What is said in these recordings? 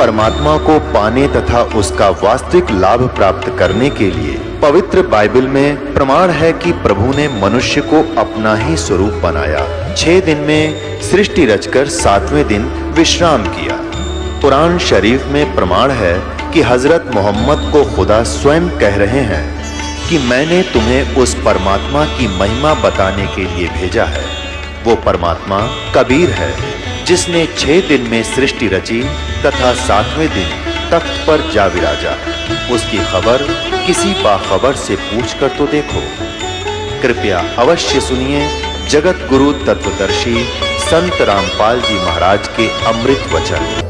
परमात्मा को पाने तथा उसका वास्तविक लाभ प्राप्त करने के लिए पवित्र बाइबल में प्रमाण है कि प्रभु ने मनुष्य को अपना ही स्वरूप बनाया। 6 दिन में सृष्टि रचकर 7वें दिन विश्राम किया। कुरान शरीफ में प्रमाण है कि हजरत मोहम्मद को खुदा स्वयं कह रहे हैं कि मैंने तुम्हें उस परमात्मा की महिमा बताने के लिए भेजा है। वो परमात्मा कबीर है जिसने 6 दिन में सृष्टि रची तथा 7वें दिन तख्त पर जा विराजा। उसकी खबर किसी बाखबर से पूछकर तो देखो। कृपया अवश्य सुनिए जगत गुरु तत्वदर्शी संत रामपाल जी महाराज के अमृत वचन।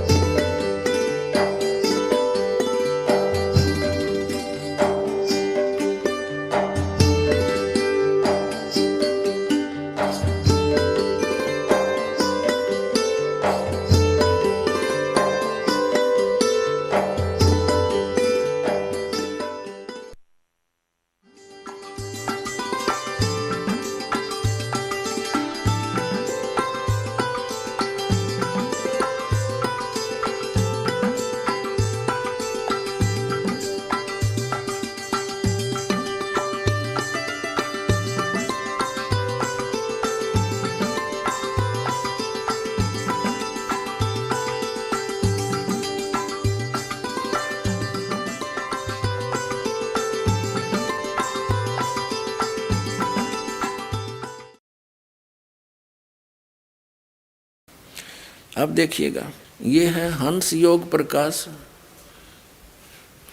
अब देखिएगा, ये है हंस योग प्रकाश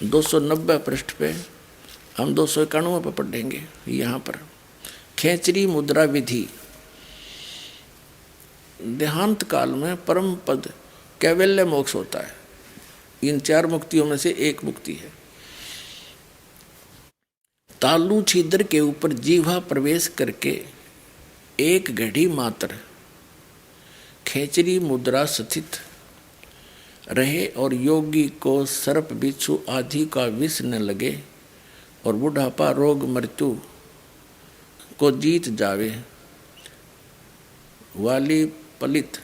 290 पृष्ठ पे, हम 291 पे पढ़ेंगे। यहाँ पर खेचरी मुद्रा विधि। देहांत काल में परम पद कैवल्य मोक्ष होता है। इन 4 मुक्तियों में से एक मुक्ति है। तालु छिद्र के ऊपर जीवा प्रवेश करके एक घड़ी मात्र खेचरी मुद्रा स्थित रहे और योगी को सर्प बिच्छू आदि का विष न लगे और बुढ़ापा रोग मृत्यु को जीत जावे। वाली पलित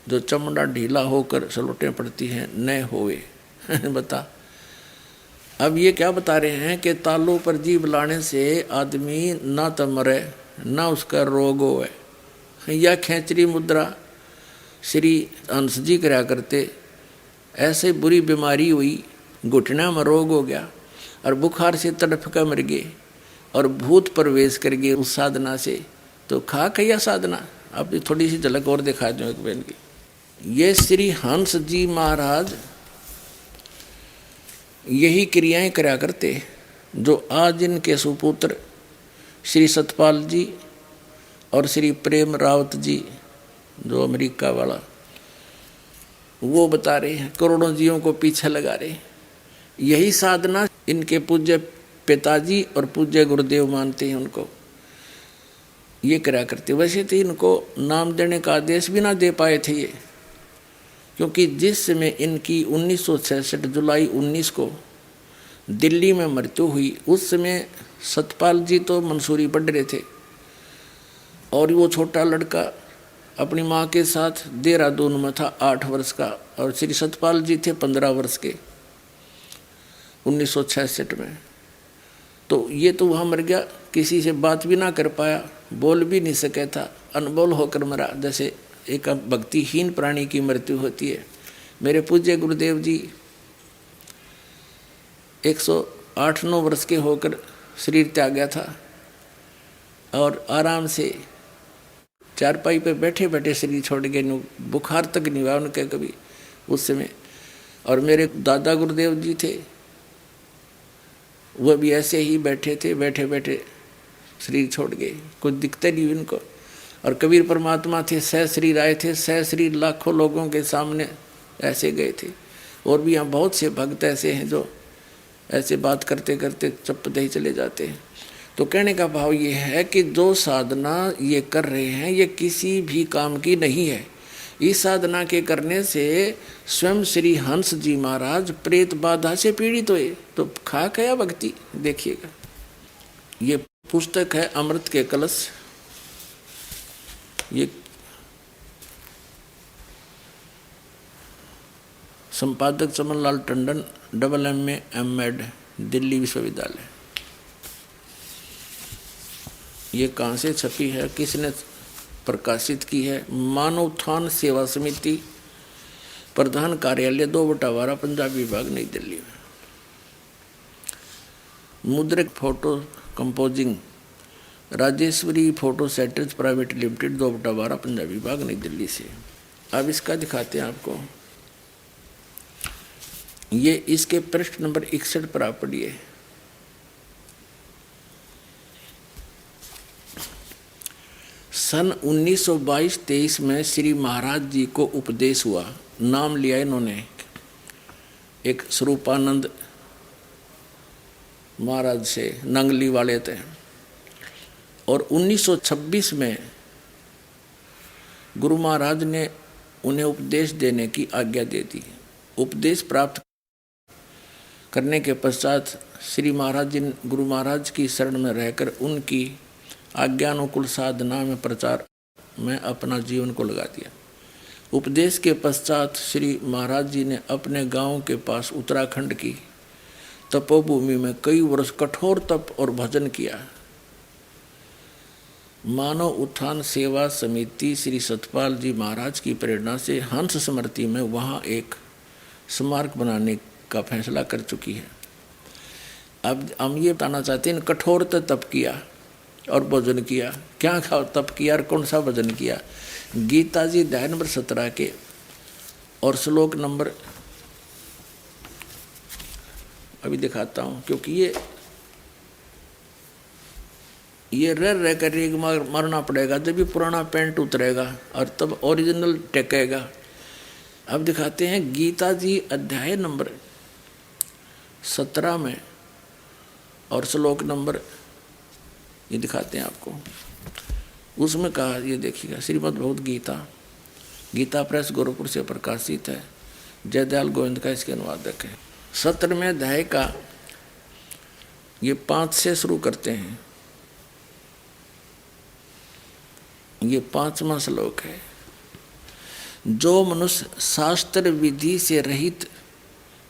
जो चमड़ा ढीला होकर सलोटें पड़ती हैं न होवे। बता, अब ये क्या बता रहे हैं कि तालू पर जीभ लाने से आदमी ना तो मरे ना उसका रोग होवे। या खेचरी मुद्रा श्री हंस जी करा करते। ऐसे बुरी बीमारी हुई, घुटना में रोग हो गया और बुखार से तड़फ कर मर गए और भूत प्रवेश कर गए उस साधना से। तो खा कैया साधना। अब थोड़ी सी झलक और दिखा दो एक बहन की। ये श्री हंस जी महाराज यही क्रियाएं करा करते जो आज इनके सुपुत्र श्री सतपाल जी और श्री प्रेम रावत जी जो अमेरिका वाला वो बता रहे हैं। करोड़ों जीवों को पीछे लगा रहे। यही साधना इनके पूज्य पिताजी और पूज्य गुरुदेव मानते हैं उनको, ये करा करते। वैसे तो इनको नाम देने का आदेश भी ना दे पाए थे ये, क्योंकि जिस समय इनकी 1966 जुलाई 19 को दिल्ली में मृत्यु हुई, उस समय सतपाल जी तो मंसूरी पढ़ रहे थे और वो छोटा लड़का अपनी माँ के साथ देहरादून में था 8 वर्ष का, और श्री सतपाल जी थे 15 वर्ष के 1966 में। तो ये तो वहाँ मर गया, किसी से बात भी ना कर पाया, बोल भी नहीं सके था, अनबोल होकर मरा, जैसे एक भक्तिहीन प्राणी की मृत्यु होती है। मेरे पूज्य गुरुदेव जी 108-9 वर्ष के होकर शरीर त्यागा था और आराम से चारपाई पे बैठे बैठे शरीर छोड़ गए। बुखार तक नहीं हुआ उनके कभी उस समय। और मेरे दादा गुरुदेव जी थे, वह भी ऐसे ही बैठे थे, बैठे बैठे शरीर छोड़ गए, कुछ दिखते नहीं उनको। और कबीर परमात्मा थे, सह शरीर आए थे, सह शरीर लाखों लोगों के सामने ऐसे गए थे। और भी यहाँ बहुत से भक्त ऐसे हैं जो ऐसे बात करते करते चुप ही चले जाते हैं। तो कहने का भाव ये है कि जो साधना ये कर रहे हैं ये किसी भी काम की नहीं है। इस साधना के करने से स्वयं श्री हंस जी महाराज प्रेत बाधा से पीड़ित हुए। तो खा गया भक्ति। देखिएगा, ये पुस्तक है अमृत के कलश। ये संपादक चमनलाल टंडन, MA M.Ed, दिल्ली विश्वविद्यालय। ये कहाँ से छपी है, किसने प्रकाशित की है? मानव उत्थान सेवा समिति, प्रधान कार्यालय 2/12, पंजाब विभाग, नई दिल्ली में। मुद्रक photo composing, Rajeshwari photo setters private limited, 2/12, Punjab विभाग, नई दिल्ली से। अब इसका दिखाते हैं आपको। ये इसके पृष्ठ नंबर 61 पर आप पढ़िए। सन 1922-23 में श्री महाराज जी को उपदेश हुआ। नाम लिया इन्होंने, एक स्वरूपानंद महाराज से, नंगली वाले थे। और 1926 में गुरु महाराज ने उन्हें उपदेश देने की आज्ञा दे दी। उपदेश प्राप्त करने के पश्चात श्री महाराज जी ने गुरु महाराज की शरण में रहकर उनकी आज्ञानुकूल साधना में प्रचार में अपना जीवन को लगा दिया। उपदेश के पश्चात श्री महाराज जी ने अपने गांव के पास उत्तराखंड की तपोभूमि में कई वर्ष कठोर तप और भजन किया। मानव उत्थान सेवा समिति श्री सतपाल जी महाराज की प्रेरणा से हंस स्मृति में वहाँ एक स्मारक बनाने का फैसला कर चुकी है। अब हम ये बताना चाहते हैं, कठोर तप किया और भजन किया। क्या तप किया और कौन सा भजन किया? गीता जी अध्याय नंबर 17 के और श्लोक नंबर, अभी दिखाता हूँ, क्योंकि ये रह कर एक मरना पड़ेगा, जब भी पुराना पेंट उतरेगा और तब ओरिजिनल टेकेगा। अब दिखाते हैं गीता जी अध्याय नंबर 17 में और श्लोक नंबर, ये दिखाते हैं आपको। उसमें कहा, ये देखिएगा, श्रीमद् भगवद गीता, गीता प्रेस गोरखपुर से प्रकाशित है। जयदयाल गोविंद का इसके अनुवादक है। 17वें अध्याय का ये 5 से शुरू करते हैं। ये 5वां श्लोक है। जो मनुष्य शास्त्र विधि से रहित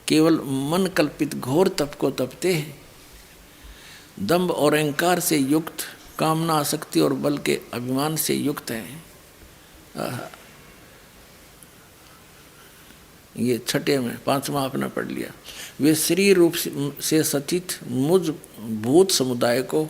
केवल मन कल्पित घोर तप को तपते हैं, दंभ और अहंकार से युक्त, कामना, आसक्ति और बल के अभिमान से युक्त हैं। ये 6 में 5वां आपने पढ़ लिया। वे श्री रूप से सचित मुझ भूत समुदाय को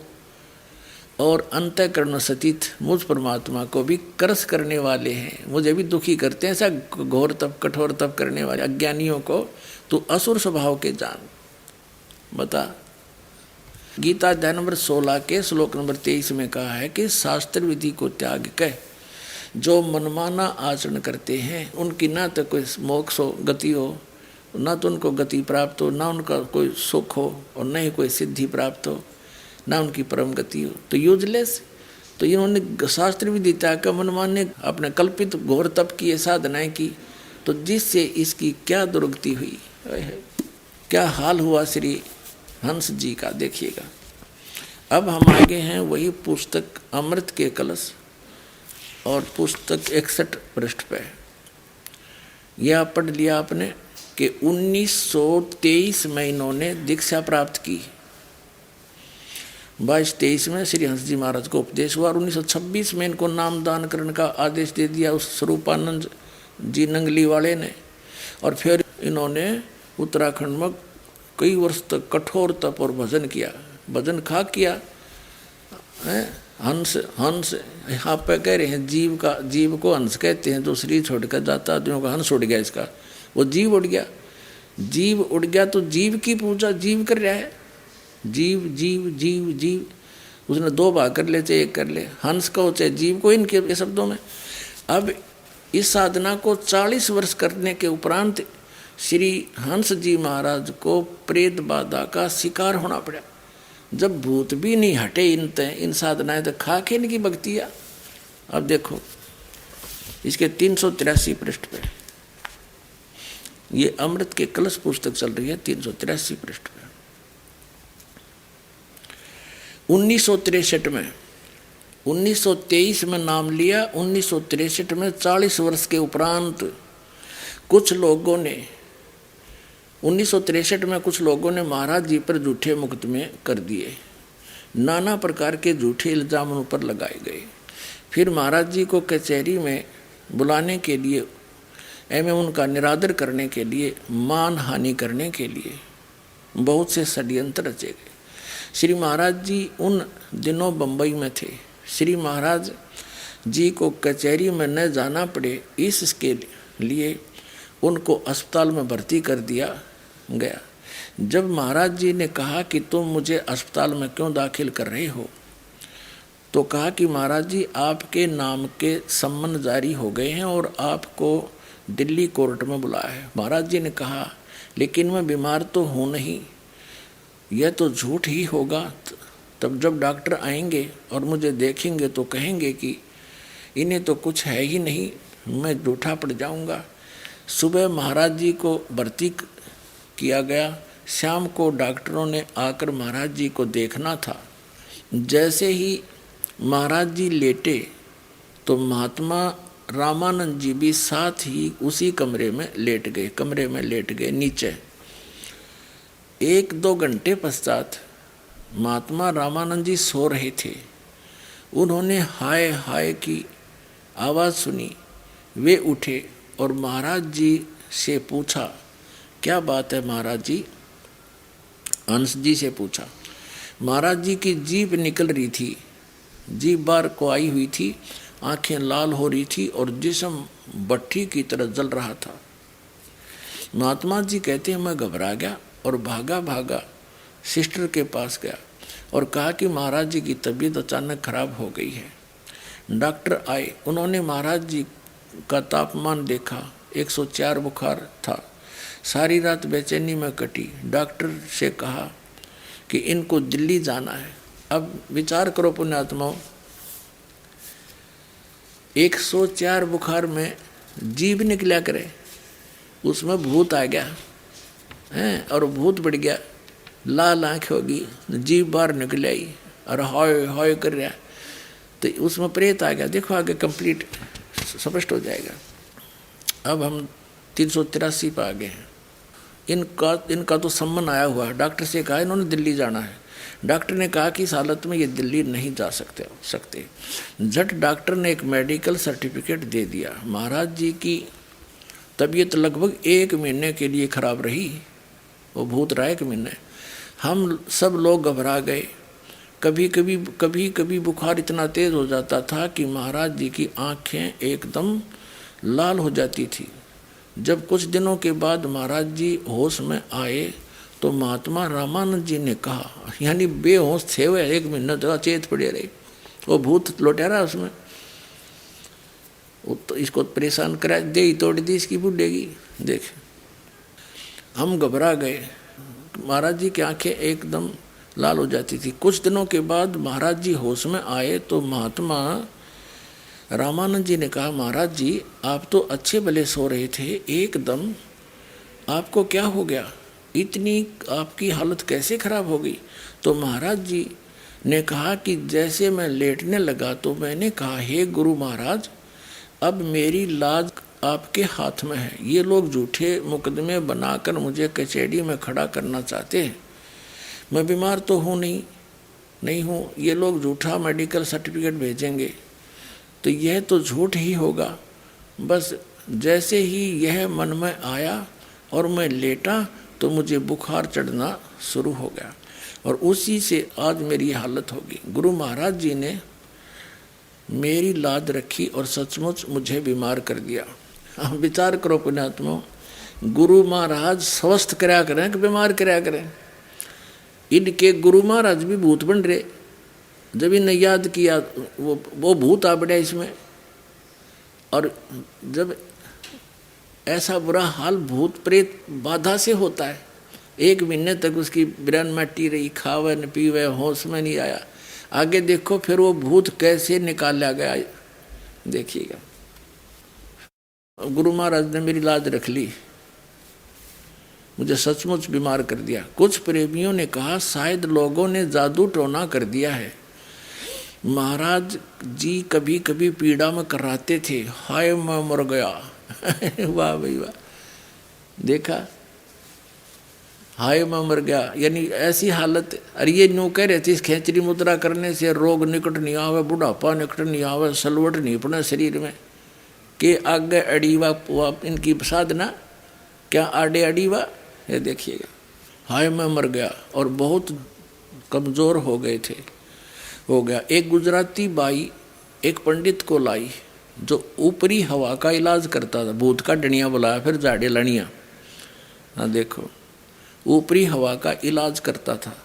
और अंतःकरण सचित मुझ परमात्मा को भी करस करने वाले हैं। मुझे भी दुखी करते हैं। ऐसा घोर तप, कठोर तप करने वाले अज्ञानियों को तू असुर स्वभाव के जान। बता, गीता अध्याय नंबर 16 के श्लोक नंबर 23 में कहा है कि शास्त्र विधि को त्याग कर जो मनमाना आचरण करते हैं, उनकी ना तो कोई मोक्ष हो, गति हो, ना तो उनको गति प्राप्त हो, ना उनका कोई सुख हो और न ही कोई सिद्धि प्राप्त हो, ना उनकी परम गति हो, तो यूजलेस। तो इन्होंने शास्त्र विधि त्याग कर मनमाने अपने कल्पित घोर तप की साधनाएं की, तो जिससे इसकी क्या दुर्गति हुई, क्या हाल हुआ श्री हंस जी का, देखिएगा। अब हम आगे हैं वही पुस्तक अमृत के कलश और पुस्तक 61 पृष्ठ पे। यह पढ़ लिया आपने कि 1923 में इन्होंने दीक्षा प्राप्त की। 22-23 में श्री हंस जी महाराज को उपदेश हुआ और 1926 में इनको नामदान करने का आदेश दे दिया उस स्वरूपानंद जी नंगली वाले ने। और फिर इन्होंने उत्तराखंड में कई वर्ष तक कठोर तप और भजन किया। भजन खा किया है। हंस यहाँ पे कह रहे हैं जीव को हंस कहते हैं। जो शरीर छोड़कर जाता आदमियों का हंस उड़ गया, इसका वो जीव उड़ गया। जीव उड़ गया तो जीव की पूजा जीव कर रहा है। जीव जीव जीव जीव, उसने 2 भाग कर ले, चाहे 1 कर ले, हंस को चाहे जीव को, इनके शब्दों में। अब इस साधना को 40 वर्ष करने के उपरांत श्री हंस जी महाराज को प्रेत बाधा का शिकार होना पड़ा। जब भूत भी नहीं हटे इन साधनाएं, तो खा के इनकी भक्तियाँ। अब देखो इसके 383 पृष्ठ पे, ये अमृत के कलश पुस्तक चल रही है, 383 पृष्ठ पे। 1963 में, 1923 में नाम लिया, 1963 में 40 वर्ष के उपरांत कुछ लोगों ने 1963 में कुछ लोगों ने महाराज जी पर झूठे मुकदमे कर दिए, नाना प्रकार के झूठे इल्जाम उन पर लगाए गए। फिर महाराज जी को कचहरी में बुलाने के लिए एवं उनका निरादर करने के लिए, मान हानि करने के लिए बहुत से षड्यंत्र रचे गए। श्री महाराज जी उन दिनों बम्बई में थे। श्री महाराज जी को कचहरी में न जाना पड़े, इसके लिए उनको अस्पताल में भर्ती कर दिया गया। जब महाराज जी ने कहा कि तुम मुझे अस्पताल में क्यों दाखिल कर रहे हो, तो कहा कि महाराज जी आपके नाम के सम्मन जारी हो गए हैं और आपको दिल्ली कोर्ट में बुलाया है। महाराज जी ने कहा लेकिन मैं बीमार तो हूँ नहीं, यह तो झूठ ही होगा। तब जब डॉक्टर आएंगे और मुझे देखेंगे तो कहेंगे कि इन्हें तो कुछ है ही नहीं, मैं झूठा पड़ जाऊंगा। सुबह महाराज जी को भर्ती किया गया। शाम को डॉक्टरों ने आकर महाराज जी को देखना था। जैसे ही महाराज जी लेटे तो महात्मा रामानंद जी भी साथ ही उसी कमरे में लेट गए नीचे। 1-2 घंटे पश्चात महात्मा रामानंद जी सो रहे थे। उन्होंने हाय हाय की आवाज़ सुनी। वे उठे और महाराज जी से पूछा, क्या बात है महाराज जी? हंस जी से पूछा। महाराज जी की जीभ निकल रही थी, जीभ बाहर को आई हुई थी, आंखें लाल हो रही थी और जिस्म भट्ठी की तरह जल रहा था। महात्मा जी कहते हैं मैं घबरा गया और भागा सिस्टर के पास गया और कहा कि महाराज जी की तबीयत अचानक खराब हो गई है। डॉक्टर आए, उन्होंने महाराज जी का तापमान देखा, 104 बुखार था। सारी रात बेचैनी में कटी। डॉक्टर से कहा कि इनको दिल्ली जाना है। अब विचार करो पुण्यात्माओं, 104 बुखार में जीभ निकला करे, उसमें भूत आ गया है और भूत बढ़ गया, लाल आँख होगी, जीभ बाहर निकल आई और हाय हाय कर रहा, तो उसमें प्रेत आ गया। देखो आगे कंप्लीट स्पष्ट हो जाएगा। अब हम 383 पर आ गए हैं। इनका तो सम्मन आया हुआ है। डॉक्टर से कहा इन्होंने दिल्ली जाना है। डॉक्टर ने कहा कि इस हालत में ये दिल्ली नहीं जा सकते। झट डॉक्टर ने एक मेडिकल सर्टिफिकेट दे दिया। महाराज जी की तबीयत लगभग 1 महीने के लिए खराब रही। वो भूत रहा 1 महीने। हम सब लोग घबरा गए। कभी कभी बुखार इतना तेज हो जाता था कि महाराज जी की आंखें एकदम लाल हो जाती थी। जब कुछ दिनों के बाद महाराज जी होश में आए तो महात्मा रामानंद जी ने कहा, यानी बेहोश थे हुए 1 महीने तक अचेत पड़े रहे, वो भूत लौटा रहा उसमें, तो इसको परेशान करा दे ही तोड़ दी इसकी बुढ़ेगी। देख हम घबरा गए। महाराज जी की आंखें एकदम लाल हो जाती थी। कुछ दिनों के बाद महाराज जी होश में आए तो महात्मा रामानंद जी ने कहा, महाराज जी आप तो अच्छे भले सो रहे थे, एकदम आपको क्या हो गया, इतनी आपकी हालत कैसे खराब हो गई? तो महाराज जी ने कहा कि जैसे मैं लेटने लगा तो मैंने कहा, हे गुरु महाराज अब मेरी लाज आपके हाथ में है। ये लोग झूठे मुकदमे बनाकर मुझे कचहरी में खड़ा करना चाहते हैं। मैं बीमार तो हूँ नहीं हूँ, ये लोग झूठा मेडिकल सर्टिफिकेट भेजेंगे तो यह तो झूठ ही होगा। बस जैसे ही यह मन में आया और मैं लेटा तो मुझे बुखार चढ़ना शुरू हो गया और उसी से आज मेरी हालत होगी। गुरु महाराज जी ने मेरी लाज रखी और सचमुच मुझे बीमार कर दिया। हम विचार करो पुण्यात्मा, गुरु महाराज स्वस्थ कराया करें कि बीमार कराया करें? इनके गुरु महाराज भी भूत बन रहे। जब इन्हें याद किया वो भूत आ बढ़ा इसमें। और जब ऐसा बुरा हाल भूत प्रेत बाधा से होता है, 1 महीने तक उसकी ब्रेन मट्टी रही, खावे न पीवे, होश में नहीं आया। आगे देखो फिर वो भूत कैसे निकाला गया, देखिएगा। गुरु महाराज ने मेरी लाज रख ली, मुझे सचमुच बीमार कर दिया। कुछ प्रेमियों ने कहा शायद लोगों ने जादू टोना कर दिया है। महाराज जी कभी कभी पीड़ा में कराते थे, हाय मैं मर गया। वाह भाई वाह। देखा हाय मैं मर गया, यानी ऐसी हालत। अरे ये न्यू कह रहे थे इस खेचरी मुद्रा करने से रोग निकट नहीं आवे, बुढ़ापा निकट नहीं आवे, सलवट नहीं पड़े शरीर में, के आगे अड़ीवा इनकी साधना क्या आड़े अड़ीवा। ये देखिएगा, हाय मैं मर गया, और बहुत कमज़ोर हो गए थे, हो गया। एक गुजराती बाई एक पंडित को लाई जो ऊपरी हवा का इलाज करता था, भूत का डनिया बुलाया, फिर झाड़े लड़ियाँ। हाँ देखो, ऊपरी हवा का इलाज करता था।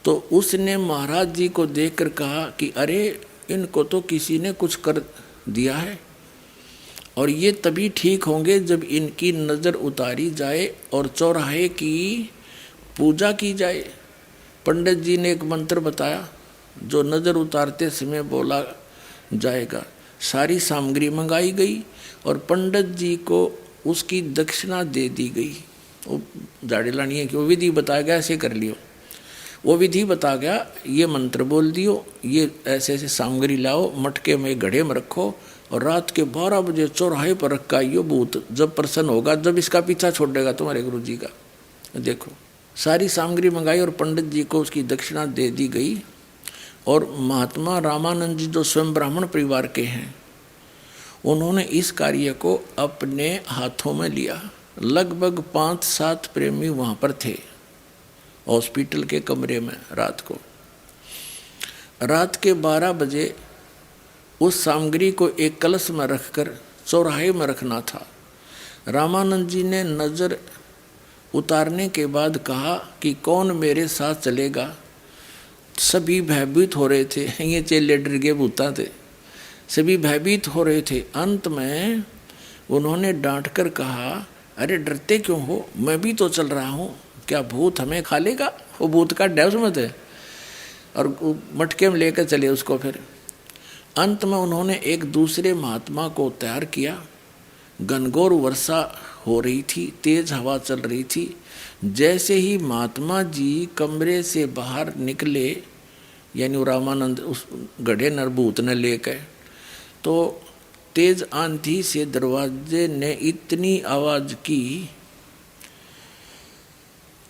तो उसने महाराज जी को देखकर कहा कि अरे इनको तो किसी ने कुछ कर दिया है, और ये तभी ठीक होंगे जब इनकी नज़र उतारी जाए और चौराहे की पूजा की जाए। पंडित जी ने एक मंत्र बताया जो नज़र उतारते समय बोला जाएगा। सारी सामग्री मंगाई गई और पंडित जी को उसकी दक्षिणा दे दी गई। वो झाड़ी लानी है कि वो विधि बताया गया, ऐसे कर लियो। वो विधि बता गया, ये मंत्र बोल दियो, ये ऐसे ऐसे सामग्री लाओ, मटके में घड़े में रखो, और रात के 12 बजे चौराहे पर रख आइयो। भूत जब प्रसन्न होगा, जब इसका पीछा छोड़ेगा तुम्हारे गुरु जी का। देखो, सारी सामग्री मंगाई और पंडित जी को उसकी दक्षिणा दे दी गई। और महात्मा रामानंद जी जो स्वयं ब्राह्मण परिवार के हैं, उन्होंने इस कार्य को अपने हाथों में लिया। लगभग 5-7 प्रेमी वहाँ पर थे हॉस्पिटल के कमरे में। रात के 12 बजे उस सामग्री को एक कलश में रखकर चौराहे में रखना था। रामानंद जी ने नज़र उतारने के बाद कहा कि कौन मेरे साथ चलेगा। सभी भयभीत हो रहे थे, ये चेले डर गए, भूता थे, सभी भयभीत हो रहे थे। अंत में उन्होंने डांट कर कहा, अरे डरते क्यों हो, मैं भी तो चल रहा हूँ, क्या भूत हमें खा लेगा। वो भूत का डर में थे और मटके में लेकर चले उसको। फिर अंत में उन्होंने एक दूसरे महात्मा को तैयार किया। घनघोर वर्षा हो रही थी, तेज हवा चल रही थी। जैसे ही महात्मा जी कमरे से बाहर निकले, यानी रामानंद उस गढ़े नरभूत ने लेकर, तो तेज आंधी से दरवाजे ने इतनी आवाज़ की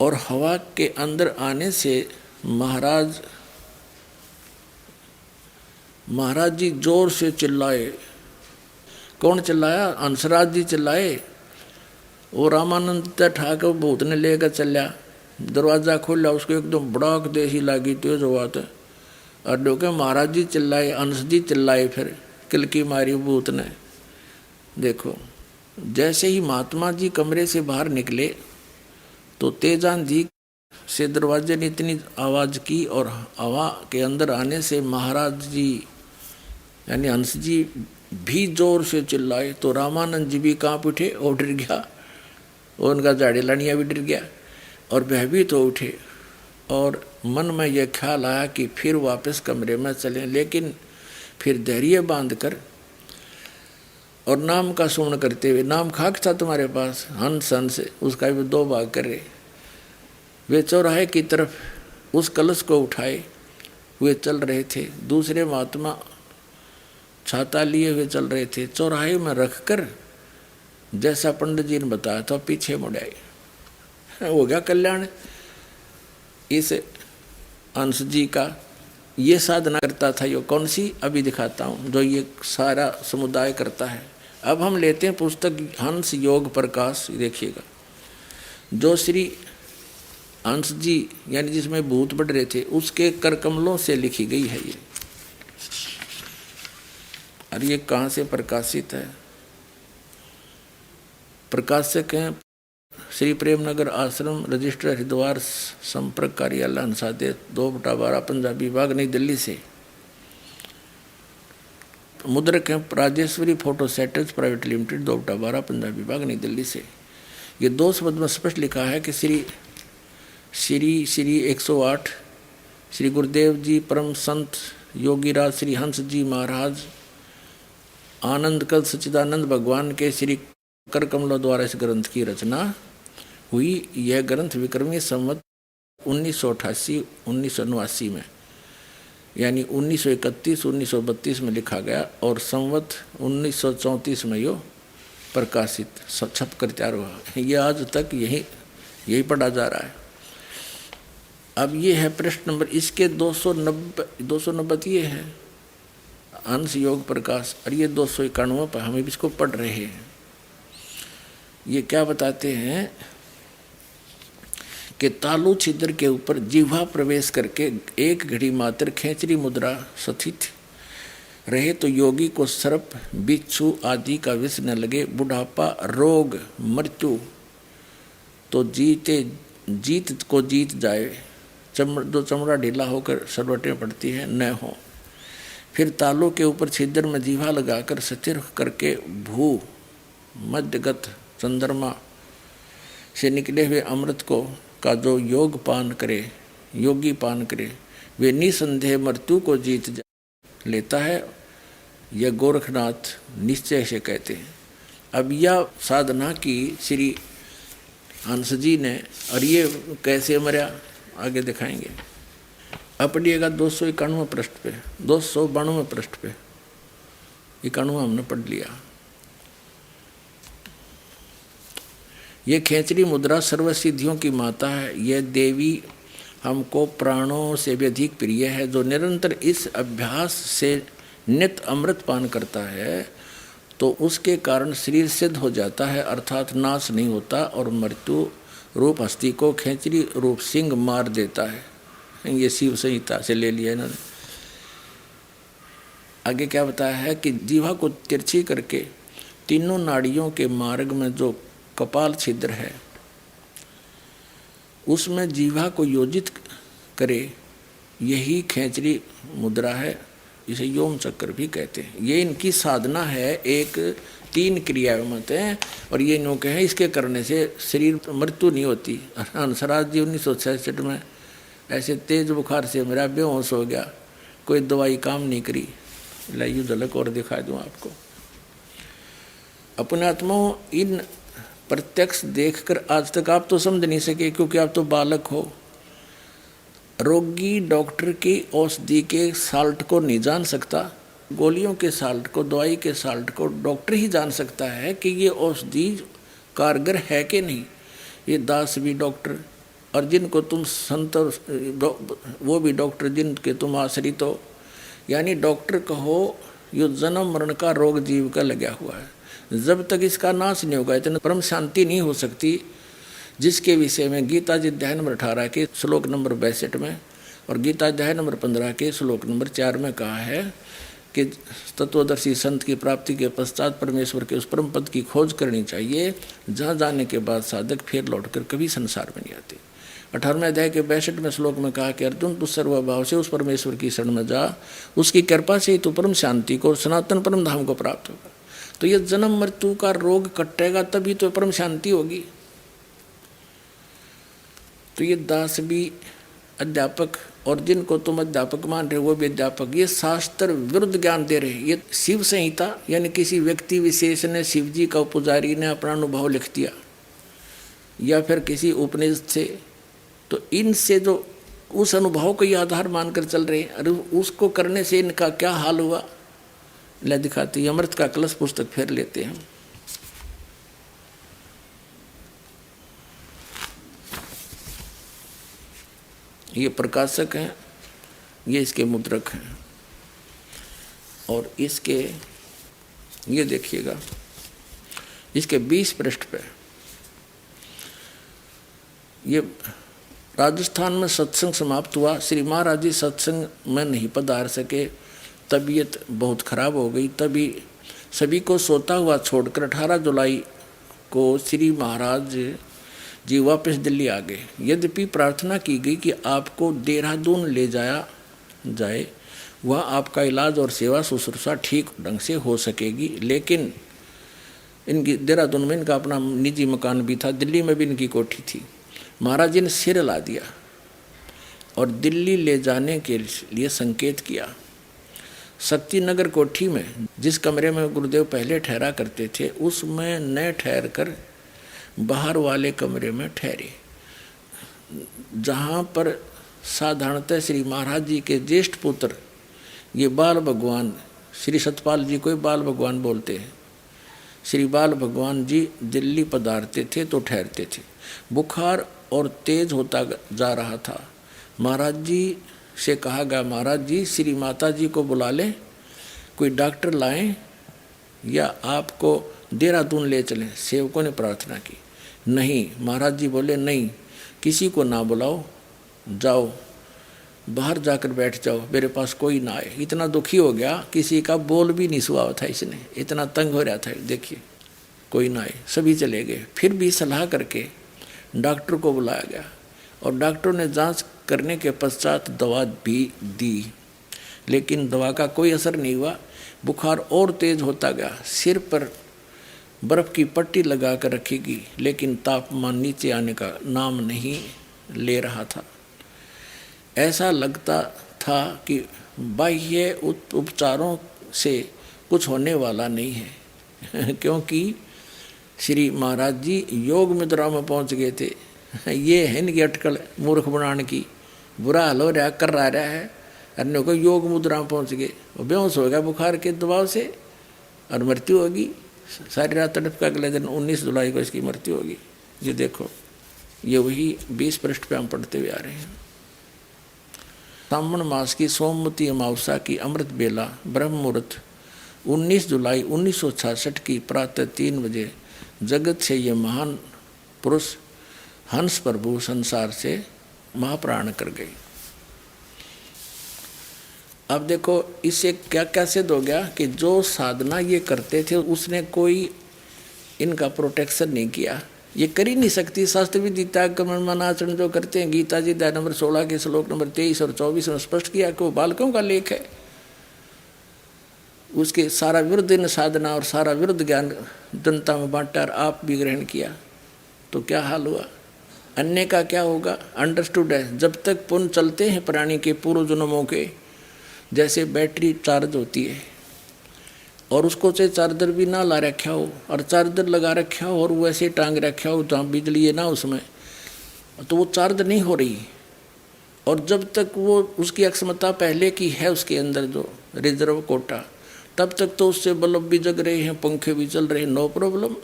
और हवा के अंदर आने से महाराज जी जोर से चिल्लाए। कौन चिल्लाया? हंसराज जी चिल्लाए। वो रामानंद ठाकर भूत ने लेकर चलिया। दरवाज़ा खोला, उसको एकदम बड़ाक देसी लागी, तेज हुआ था। और डोके महाराज जी चिल्लाए, हंस जी चिल्लाए, फिर किलकी मारी भूत ने। देखो, जैसे ही महात्मा जी कमरे से बाहर निकले तो तेज आंधी से दरवाजे ने इतनी आवाज़ की और हवा के अंदर आने से महाराज जी यानी हंस जी भी जोर से चिल्लाए। तो रामानंद जी भी कांप उठे और डर गया, और उनका झाड़ी लानिया भी डर गया और भयभीत हो उठे। और मन में यह ख्याल आया कि फिर वापस कमरे में चलें, लेकिन फिर धैर्य बांध कर और नाम का सुमरण करते हुए, नाम खाक था तुम्हारे पास, हंस हंस, उसका भी 2 भाग करे। वे चौराहे की तरफ उस कलश को उठाए हुए चल रहे थे। दूसरे महात्मा छाता लिए हुए चल रहे थे। चौराहे में रखकर जैसा पंडित जी ने बताया था, पीछे मुड़ आए। हो गया कल्याण। इस अंश जी का ये साधना करता था। ये कौन सी अभी दिखाता हूँ, जो ये सारा समुदाय करता है। अब हम लेते हैं पुस्तक हंस योग प्रकाश। देखिएगा, जो श्री हंस जी यानी जिसमें भूत बढ़ रहे थे, उसके कर कमलों से लिखी गई है ये। और ये कहाँ से प्रकाशित है? प्रकाशक हैं श्री प्रेमनगर आश्रम, रजिस्टर हरिद्वार, संपर्क कार्यालय हंसादे 2/12 पंजाबी विभाग, नई दिल्ली से। मुद्रक हैं Rajeshwari photo setters private limited, 2/12 Punjabi विभाग, नई दिल्ली से। ये 2 शब्द में स्पष्ट लिखा है कि श्री 108 श्री गुरुदेव जी परम संत योगीराज श्री हंस जी महाराज आनंद कल सच्चिदानंद भगवान के श्री कर कमलों द्वारा इस ग्रंथ की रचना हुई। यह ग्रंथ विक्रमी संवत 1988-1989 में, यानी 1931-1932 में लिखा गया और संवत 1934 में यो प्रकाशित छप कर तैयार हुआ। ये आज तक यही पढ़ा जा रहा है। अब ये है प्रश्न नंबर, इसके 290 ये है अंश योग प्रकाश, और ये 291 पर हम इसको पढ़ रहे हैं। ये क्या बताते हैं कि तालु छिद्र के ऊपर जिह्वा प्रवेश करके एक घड़ी मात्र खेचरी मुद्रा स्थित रहे तो योगी को सर्प बिच्छू आदि का विष न लगे, बुढ़ापा रोग मृत्यु तो जीत को जीत जाए, जो चमड़ा ढीला होकर सरवटें पड़ती है न हो। फिर तालों के ऊपर छिद्र में जीवा लगाकर स्थिर करके भू मध्यगत चंद्रमा से निकले हुए अमृत को का जो योगी पान करे वे निसंदेह मृत्यु को जीत लेता है, यह गोरखनाथ निश्चय से कहते हैं। अब यह साधना की श्री हंस जी ने, और ये कैसे मरा आगे दिखाएंगे। अब पढ़िएगा 291 पृष्ठ पे, 292 पृष्ठ पे, 91 हमने पढ़ लिया। ये खेचरी मुद्रा सर्वसिद्धियों की माता है, यह देवी हमको प्राणों से भी अधिक प्रिय है। जो निरंतर इस अभ्यास से नित्य अमृत पान करता है तो उसके कारण शरीर सिद्ध हो जाता है, अर्थात नाश नहीं होता, और मृत्यु रूप हस्ती को खेचरी रूप सिंह मार देता है। ये शिव संहिता से ले लिया इन्होंने। आगे क्या बताया है कि जीवा को तिरछी करके तीनों नाड़ियों के मार्ग में जो कपाल छिद्र है उसमें जीवा को योजित करे, यही खेचरी मुद्रा है, इसे योम चक्र भी कहते हैं। ये इनकी साधना है, एक 3 क्रिया मत है, और ये इन्हों के हैं इसके करने से शरीर मृत्यु नहीं होती। हंसराज जी 1966 में ऐसे तेज बुखार से मेरा बेहोश हो गया, कोई दवाई काम नहीं करी। लाइए झलक और दिखा दूँ आपको। अपने आत्माओं इन प्रत्यक्ष देखकर आज तक आप तो समझ नहीं सके, क्योंकि आप तो बालक हो। रोगी डॉक्टर की औषधि के साल्ट को नहीं जान सकता, गोलियों के साल्ट को, दवाई के साल्ट को डॉक्टर ही जान सकता है कि ये औषधि कारगर है कि नहीं। ये दास भी डॉक्टर, और जिनको तुम संत वो भी डॉक्टर जिनके तुम आश्रित हो। यानी डॉक्टर कहो, यो जन्म मरण का रोग जीव का लगा हुआ है, जब तक इसका नाश नहीं होगा इतना परम शांति नहीं हो सकती, जिसके विषय में गीता जी अध्याय नंबर 18 के श्लोक नंबर 62 में और गीता अध्याय नंबर 15 के श्लोक नंबर 4 में कहा है कि तत्वदर्शी संत की प्राप्ति के पश्चात परमेश्वर के उस परम पद की खोज करनी चाहिए, जहाँ जाने के बाद साधक फिर लौटकर कभी संसार में नहीं आते। 18वें अध्याय के 62वें श्लोक में कहा कि अर्जुन तू सर्वभाव से उस परमेश्वर की शरण में जा, उसकी कृपा से ही तू परम शांति को, सनातन परम धाम को प्राप्त होगा। तो ये जन्म मृत्यु का रोग कटेगा तभी तो परम शांति होगी। तो ये दास भी अध्यापक, और जिनको तुम अध्यापक मान रहे हो वो भी अध्यापक, ये शास्त्र विरुद्ध ज्ञान दे रहे। ये शिव संहिता यानी किसी व्यक्ति विशेष ने, शिव जी का पुजारी ने अपना अनुभव लिख दिया, या फिर किसी उपनिषद से, तो इनसे जो उस अनुभव को ये आधार मानकर चल रहे हैं, अरे उसको करने से इनका क्या हाल हुआ ले दिखाती। अमृत का कलश पुस्तक फेर लेते हैं। ये प्रकाशक हैं, ये इसके मुद्रक हैं, और इसके ये देखिएगा इसके 20 पृष्ठ पे ये राजस्थान में सत्संग समाप्त हुआ। श्री महाराज जी सत्संग में नहीं पधार सके, तबीयत बहुत खराब हो गई। तभी सभी को सोता हुआ छोड़कर 18 जुलाई को श्री महाराज जी वापस दिल्ली आ गए। यद्यपि प्रार्थना की गई कि आपको देहरादून ले जाया जाए, वह आपका इलाज और सेवा शुश्रूषा ठीक ढंग से हो सकेगी, लेकिन इनकी देहरादून में इनका अपना निजी मकान भी था, दिल्ली में भी इनकी कोठी थी। महाराज जी ने सिर ला दिया और दिल्ली ले जाने के लिए संकेत किया। शक्ति नगर कोठी में जिस कमरे में गुरुदेव पहले ठहरा करते थे, उसमें न ठहर कर बाहर वाले कमरे में ठहरे, जहाँ पर साधारणतः श्री महाराज जी के ज्येष्ठ पुत्र, ये बाल भगवान, श्री सतपाल जी को ही बाल भगवान बोलते हैं, श्री बाल भगवान जी दिल्ली पधारते थे तो ठहरते थे। बुखार और तेज होता जा रहा था। महाराज जी से कहा गया, महाराज जी श्री माता जी को बुला लें, कोई डॉक्टर लाएं या आपको देहरादून ले चलें। सेवकों ने प्रार्थना की। नहीं, महाराज जी बोले नहीं, किसी को ना बुलाओ, जाओ बाहर जाकर बैठ जाओ, मेरे पास कोई ना आए। इतना दुखी हो गया, किसी का बोल भी नहीं सुहा था, इसने इतना तंग हो रहा था। देखिए कोई ना आए, सभी चले गए। फिर भी सलाह करके डॉक्टर को बुलाया गया और डॉक्टर ने जांच करने के पश्चात दवा भी दी, लेकिन दवा का कोई असर नहीं हुआ। बुखार और तेज होता गया। सिर पर बर्फ़ की पट्टी लगा कर रखेगी, लेकिन तापमान नीचे आने का नाम नहीं ले रहा था। ऐसा लगता था कि बाह्य उपचारों से कुछ होने वाला नहीं है क्योंकि श्री महाराज जी योग मुद्रा में पहुंच गए थे। ये है इनकी अटकल मूर्ख बनाने की, बुरा हाल हो रहा कर रहा है, अन्य को योग मुद्रा में पहुंच गए, वो बेहोश हो गया बुखार के दबाव से और मृत्यु होगी। सारी रात तड़प का अगले दिन 19 जुलाई को इसकी मृत्यु होगी। ये देखो, ये वही 20 पृष्ठ पे हम पढ़ते हुए आ रहे हैं। सावन मास की सोमवती अमावस्या की अमृत बेला ब्रह्म मुहूर्त 19 जुलाई 1966 की प्रातः 3 बजे जगत से ये महान पुरुष हंस प्रभु संसार से महाप्राण कर गए। अब देखो इससे क्या क्या सिद्ध हो गया कि जो साधना ये करते थे उसने कोई इनका प्रोटेक्शन नहीं किया। ये कर ही नहीं सकती। शास्त्र भी गीता कर्मणाचरण जो करते हैं, गीता जी अध्याय नंबर 16 के श्लोक नंबर 23 और 24 में स्पष्ट किया कि वो बालकों का लेख है। उसके सारा विरुद्ध इन साधना और सारा विरुद्ध ज्ञान जनता में बांटा और आप भी ग्रहण किया तो क्या हाल हुआ। अन्य का क्या होगा, अंडरस्टूड है। जब तक पुण्य चलते हैं प्राणी के पूर्व जन्मों के, जैसे बैटरी चार्ज होती है और उसको से चार्जर भी ना ला रखा हो और चार्जर लगा रखा हो और वैसे टांग रखा हो जहाँ बिजली है ना उसमें, तो वो चार्ज नहीं हो रही। और जब तक वो उसकी अक्षमता पहले की है उसके अंदर जो रिजर्व कोटा, तब तक तो उससे बल्ब भी जग रहे हैं, पंखे भी चल रहे हैं, नो प्रॉब्लम।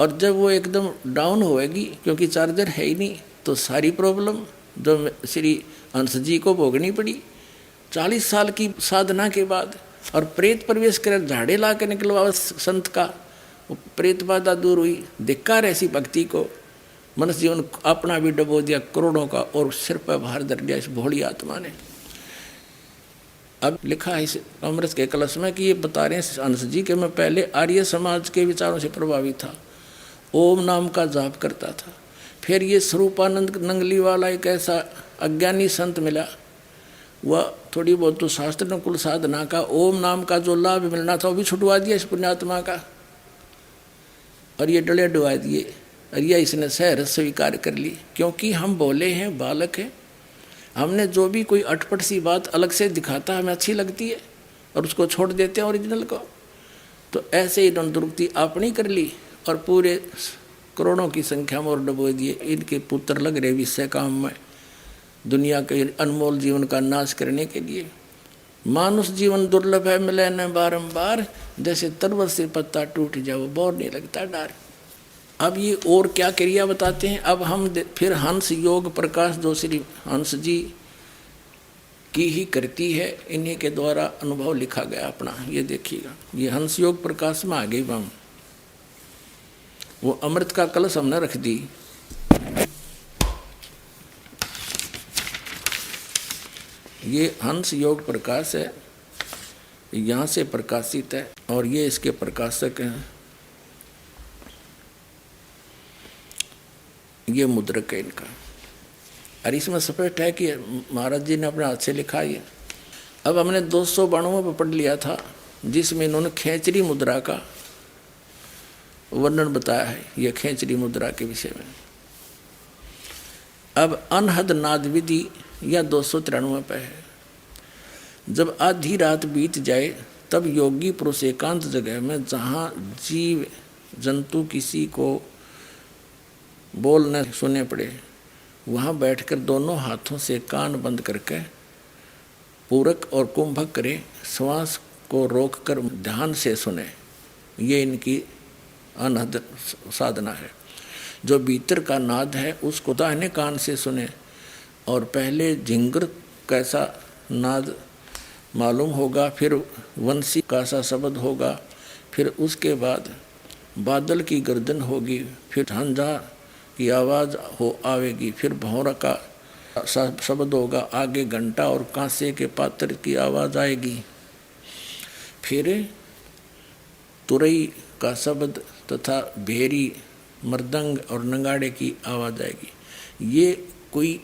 और जब वो एकदम डाउन होएगी क्योंकि चार्जर है ही नहीं, तो सारी प्रॉब्लम जो श्री हंस जी को भोगनी पड़ी 40 साल की साधना के बाद। और प्रेत प्रवेश कर झाड़े ला के निकलवा संत का, वो प्रेत बाधा दूर हुई। धिक्कार ऐसी भक्ति को। मनुष्य जीवन अपना भी डबो दिया करोड़ों का और सिर पर भार धर दिया इस भोली आत्मा ने। अब लिखा है इस अमृत के कलश में कि ये बता रहे हैं हंस जी के मैं पहले आर्य समाज के विचारों से प्रभावित था, ओम नाम का जाप करता था। फिर ये स्वरूपानंद नंगली वाला एक ऐसा अज्ञानी संत मिला, वह थोड़ी बहुत तो शास्त्र अनुकूल साधना का ओम नाम का जो लाभ मिलना था वो भी छुटवा दिया इस पुण्यात्मा का, और ये डले डुबा दिए। और यह इसने सहर स्वीकार कर ली क्योंकि हम बोले हैं, बालक है। हमने जो भी कोई अटपट सी बात अलग से दिखाता हमें अच्छी लगती है और उसको छोड़ देते हैं ओरिजिनल को। तो ऐसे ही इन्होंने दुरुक्ति अपनी कर ली और पूरे करोड़ों की संख्या में और डबो दिए। इनके पुत्र लग रहे विषय काम में, दुनिया के अनमोल जीवन का नाश करने के लिए। मानुष जीवन दुर्लभ है, मिले न बारंबार, जैसे तरबत से पत्ता टूट जाए वो बोर नहीं लगता डार। अब ये और क्या क्रिया बताते हैं। अब हम फिर हंस योग प्रकाश जो श्री हंस जी की ही करती है, इन्हीं के द्वारा अनुभव लिखा गया अपना। ये देखिएगा, ये हंस योग प्रकाश में आ गई हम। वो अमृत का कलश हमने रख दी। ये हंस योग प्रकाश है, यहाँ से प्रकाशित है और ये इसके प्रकाशक हैं। ये मुद्रक है इनका। और इसमें स्पष्ट है कि महाराज जी ने अपने हाथ से लिखा है। अब हमने 292 में पढ़ लिया था जिसमें इन्होंने खेचरी मुद्रा का वर्णन बताया है, यह खेचरी मुद्रा के विषय में। अब अनहद नाद विधि या 293 पे है। जब आधी रात बीत जाए तब योगी पुरुष एकांत जगह में, जहाँ जीव जंतु किसी को बोल न सुने पड़े, वहाँ बैठकर दोनों हाथों से कान बंद करके पूरक और कुंभक करे, श्वास को रोककर ध्यान से सुने। ये इनकी अनहद साधना है। जो भीतर का नाद है उसको दाहिने कान से सुने और पहले झिंगर कैसा नाद मालूम होगा, फिर वंशी कैसा शब्द होगा, फिर उसके बाद बादल की गर्दन होगी, फिर झांझा की आवाज़ हो आवेगी, फिर भौरा का शब्द होगा, आगे घंटा और कांसे के पात्र की आवाज़ आएगी, फिर तुरई का शब्द तथा भेरी मृदंग और नगाड़े की आवाज़ आएगी। ये कोई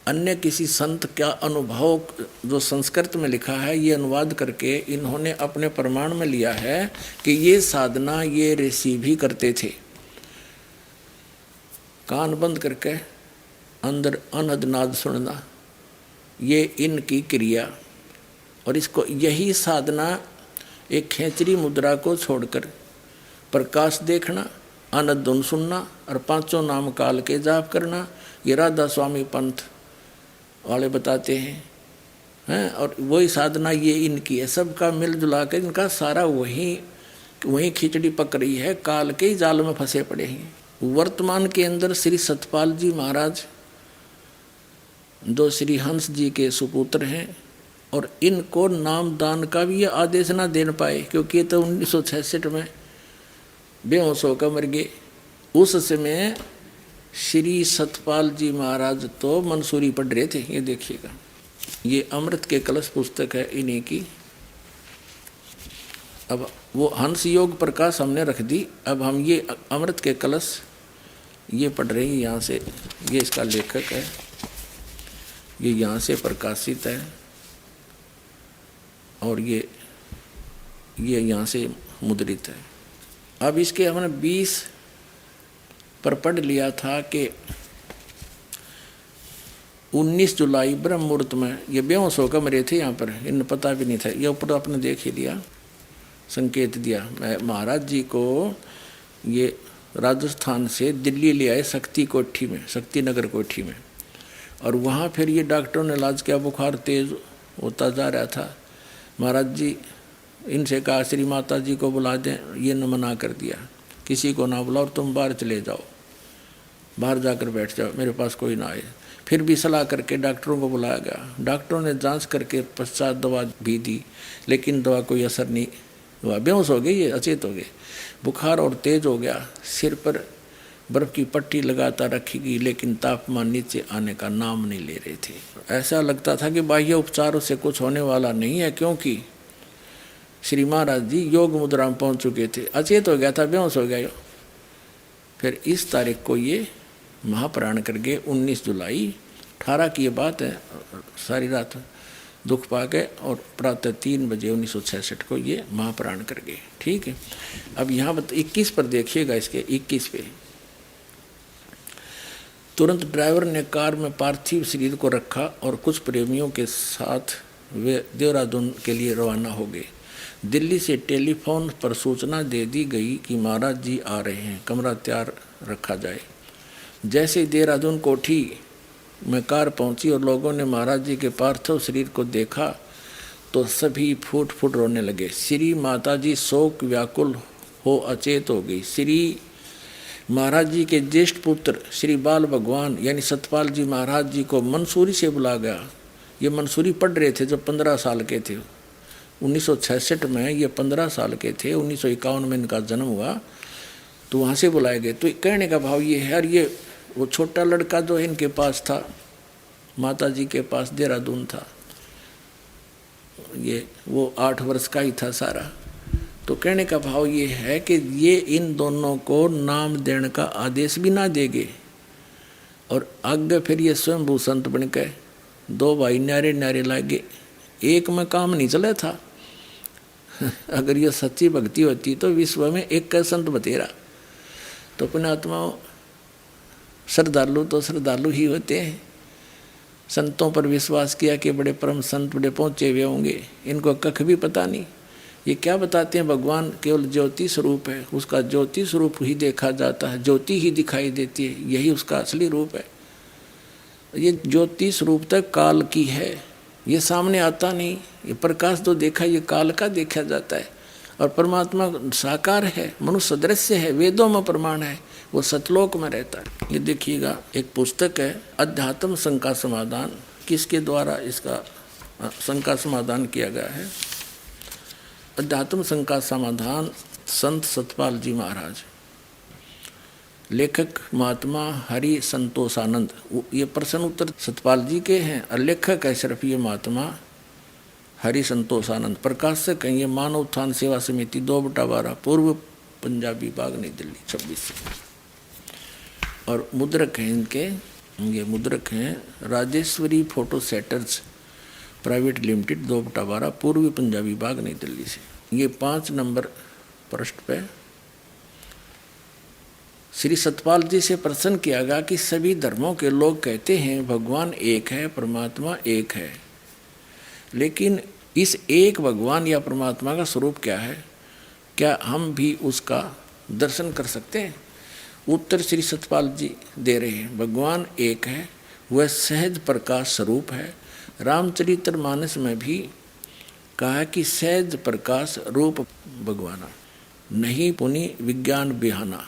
अन्य किसी संत का अनुभव जो संस्कृत में लिखा है, ये अनुवाद करके इन्होंने अपने प्रमाण में लिया है कि ये साधना ये ऋषि भी करते थे। कान बंद करके अंदर अनहद नाद सुनना, ये इनकी क्रिया। और इसको यही साधना एक खेचरी मुद्रा को छोड़कर प्रकाश देखना, अनहद धुन सुनना और पांचों नाम काल के जाप करना, ये राधा स्वामी पंथ वाले बताते हैं। और वही साधना ये इनकी है। सबका मिलजुला कर इनका सारा वही खिचड़ी पक रही है, काल के ही जाल में फंसे पड़े हैं। वर्तमान के अंदर श्री सतपाल जी महाराज जो श्री हंस जी के सुपुत्र हैं, और इनको नाम दान का भी ये आदेश ना दे पाए, क्योंकि ये तो 1966 में बेहोश होकर मर गए। उस समय श्री सतपाल जी महाराज तो मंसूरी पढ़ रहे थे। ये देखिएगा, ये अमृत के कलश पुस्तक है इन्हीं की। अब वो हंस योग प्रकाश हमने रख दी, अब हम ये अमृत के कलश ये पढ़ रहे हैं। यहाँ से ये इसका लेखक है, ये यहाँ से प्रकाशित है, और ये यहाँ से मुद्रित है। अब इसके हमने 20 पर पढ़ लिया था कि 19 जुलाई ब्रह्म मुहूर्त में ये बेहोश होकर मरे थे। यहाँ पर इन्हें पता भी नहीं था, ये ऊपर आपने देख ही लिया, संकेत दिया। महाराज जी को ये राजस्थान से दिल्ली ले आए शक्ति कोठी में, शक्ति नगर कोठी में, और वहाँ फिर ये डॉक्टरों ने इलाज किया, बुखार तेज होता जा रहा था। महाराज जी इनसे कहा श्री माता जी को बुला दें, ये न मना कर दिया, किसी को ना बुलाओ, तुम बाहर चले जाओ, बाहर जाकर बैठ जाओ, मेरे पास कोई ना आए। फिर भी सलाह करके डॉक्टरों को बुलाया गया। डॉक्टरों ने जांच करके पश्चात दवा भी दी, लेकिन दवा कोई असर नहीं हुआ। बेहोश हो गए, ये अचेत हो गए, बुखार और तेज हो गया। सिर पर बर्फ़ की पट्टी लगातार रखी गई, लेकिन तापमान नीचे आने का नाम नहीं ले रहे थे। ऐसा लगता था कि बाह्य उपचारों से कुछ होने वाला नहीं है, क्योंकि श्री महाराज जी योग मुद्रा में पहुँच चुके थे। अचेत हो गया था, बेहोश हो गया। फिर इस तारीख को ये महाप्राण कर गए, 19 जुलाई 18 की ये बात है। सारी रात दुख पा गए और प्रातः 3 बजे 1966 को ये महाप्राण कर गए। ठीक है, अब यहाँ 21 पर देखिएगा, इसके 21 पे तुरंत ड्राइवर ने कार में पार्थिव शरीर को रखा और कुछ प्रेमियों के साथ वे देहरादून के लिए रवाना हो गए। दिल्ली से टेलीफोन पर सूचना दे दी गई कि महाराज जी आ रहे हैं, कमरा तैयार रखा जाए। जैसे ही देहरादून कोठी में कार पहुंची और लोगों ने महाराज जी के पार्थिव शरीर को देखा तो सभी फूट फूट रोने लगे। श्री माता जी शोक व्याकुल हो अचेत हो गई। श्री महाराज जी के ज्येष्ठ पुत्र श्री बाल भगवान यानी सतपाल जी महाराज जी को मंसूरी से बुला गया। ये मंसूरी पढ़ रहे थे जब 15 साल के थे। 1966 में ये 15 साल के थे, 1951 में इनका जन्म हुआ, तो वहाँ से बुलाए गए। तो कहने का भाव ये है, और ये वो छोटा लड़का जो इनके पास था, माता जी के पास देहरादून था, ये वो 8 वर्ष का ही था सारा। तो कहने का भाव ये है कि ये इन दोनों को नाम देने का आदेश भी ना देंगे, और आगे फिर ये स्वयंभू संत बन गए। 2 भाई न्यारे न्यारे लागे, एक में काम नहीं चला था। अगर ये सच्ची भक्ति होती तो विश्व में एक का संत बतेरा। तो पुण्यात्माओं, श्रद्धालु तो श्रद्धालु ही होते हैं। संतों पर विश्वास किया कि बड़े परम संत बड़े पहुँचे हुए होंगे, इनको कख भी पता नहीं। ये क्या बताते हैं, भगवान केवल ज्योति स्वरूप है, उसका ज्योति स्वरूप ही देखा जाता है, ज्योति ही दिखाई देती है, यही उसका असली रूप है। ये ज्योति स्वरूप तक काल की है, ये सामने आता नहीं। ये प्रकाश जो देखा ये काल का देखा जाता है, और परमात्मा साकार है, मनुष्य सदृश्य है, वेदों में प्रमाण है। वो सतलोक में रहता है। ये देखिएगा, एक पुस्तक है अध्यात्म शंका समाधान। किसके द्वारा इसका शंका समाधान किया गया है? अध्यात्म शंका समाधान, संत सतपाल जी महाराज। लेखक महात्मा हरि संतोषानंद। ये प्रश्न उत्तर सतपाल जी के हैं और लेखक है सिर्फ ये महात्मा हरि संतोषानंद। प्रकाशक हैं ये मानव उत्थान सेवा समिति 2/12 पूर्व पंजाबी बाग नई दिल्ली 26 से। और मुद्रक हैं इनके, ये मुद्रक हैं Rajeshwari photo setters private limited 2/12 पूर्वी पंजाबी बाग नई दिल्ली से। ये 5 नंबर पृष्ठ पे श्री सतपाल जी से प्रश्न किया गया कि सभी धर्मों के लोग कहते हैं भगवान एक है, परमात्मा एक है, लेकिन इस एक भगवान या परमात्मा का स्वरूप क्या है? क्या हम भी उसका दर्शन कर सकते हैं? उत्तर श्री सतपाल जी दे रहे हैं, भगवान एक है, वह सहज प्रकाश स्वरूप है। रामचरितमानस में भी कहा कि सहज प्रकाश रूप भगवाना, नहीं पुनि विज्ञान बिहाना।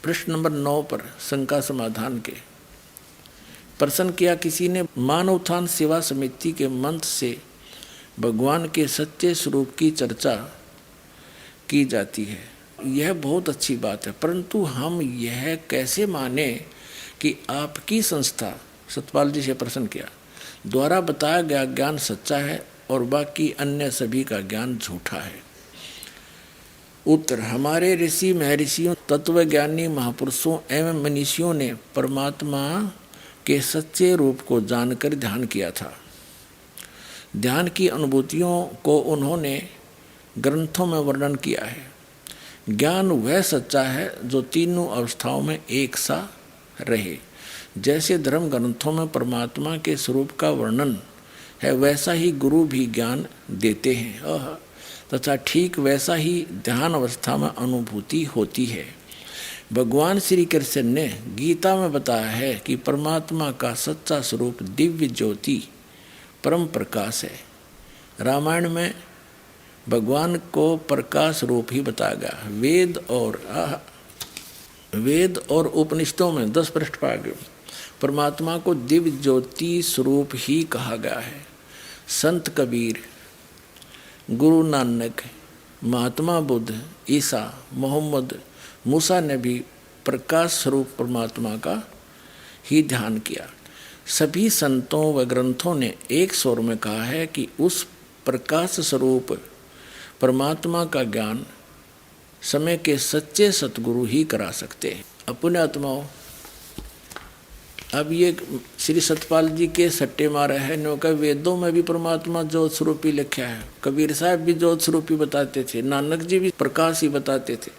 प्रश्न नंबर 9 पर शंका समाधान के प्रश्न किया, किसी ने मानव उत्थान सेवा समिति के मंत्र से भगवान के सच्चे स्वरूप की चर्चा की जाती है। यह बहुत अच्छी बात है, परंतु हम यह कैसे माने कि आपकी संस्था, सतपाल जी से प्रश्न किया, द्वारा बताया गया ज्ञान सच्चा है और बाकी अन्य सभी का ज्ञान झूठा है? उत्तर, हमारे ऋषि महर्षियों, तत्वज्ञानी महापुरुषों एवं मनीषियों ने परमात्मा के सच्चे रूप को जानकर ध्यान किया था। ध्यान की अनुभूतियों को उन्होंने ग्रंथों में वर्णन किया है। ज्ञान वह सच्चा है जो तीनों अवस्थाओं में एक सा रहे। जैसे धर्म ग्रंथों में परमात्मा के स्वरूप का वर्णन है, वैसा ही गुरु भी ज्ञान देते हैं तथा ठीक वैसा ही ध्यान अवस्था में अनुभूति होती है। भगवान श्री कृष्ण ने गीता में बताया है कि परमात्मा का सच्चा स्वरूप दिव्य ज्योति परम प्रकाश है। रामायण में भगवान को प्रकाश रूप ही बताया गया। वेद और उपनिषदों में 10 पृष्ठ पागे परमात्मा को दिव्य ज्योति स्वरूप ही कहा गया है। संत कबीर, गुरु नानक, महात्मा बुद्ध, ईसा, मोहम्मद, मूसा ने भी प्रकाश स्वरूप परमात्मा का ही ध्यान किया। सभी संतों व ग्रंथों ने एक स्वर में कहा है कि उस प्रकाश स्वरूप परमात्मा का ज्ञान समय के सच्चे सतगुरु ही करा सकते हैं। अपने आत्माओं, अब ये श्री सतपाल जी के सट्टे मारे हैं नो का वेदों में भी परमात्मा ज्योत स्वरूपी लिखा है। कबीर साहब भी ज्योत स्वरूपी बताते थे, नानक जी भी प्रकाश ही बताते थे।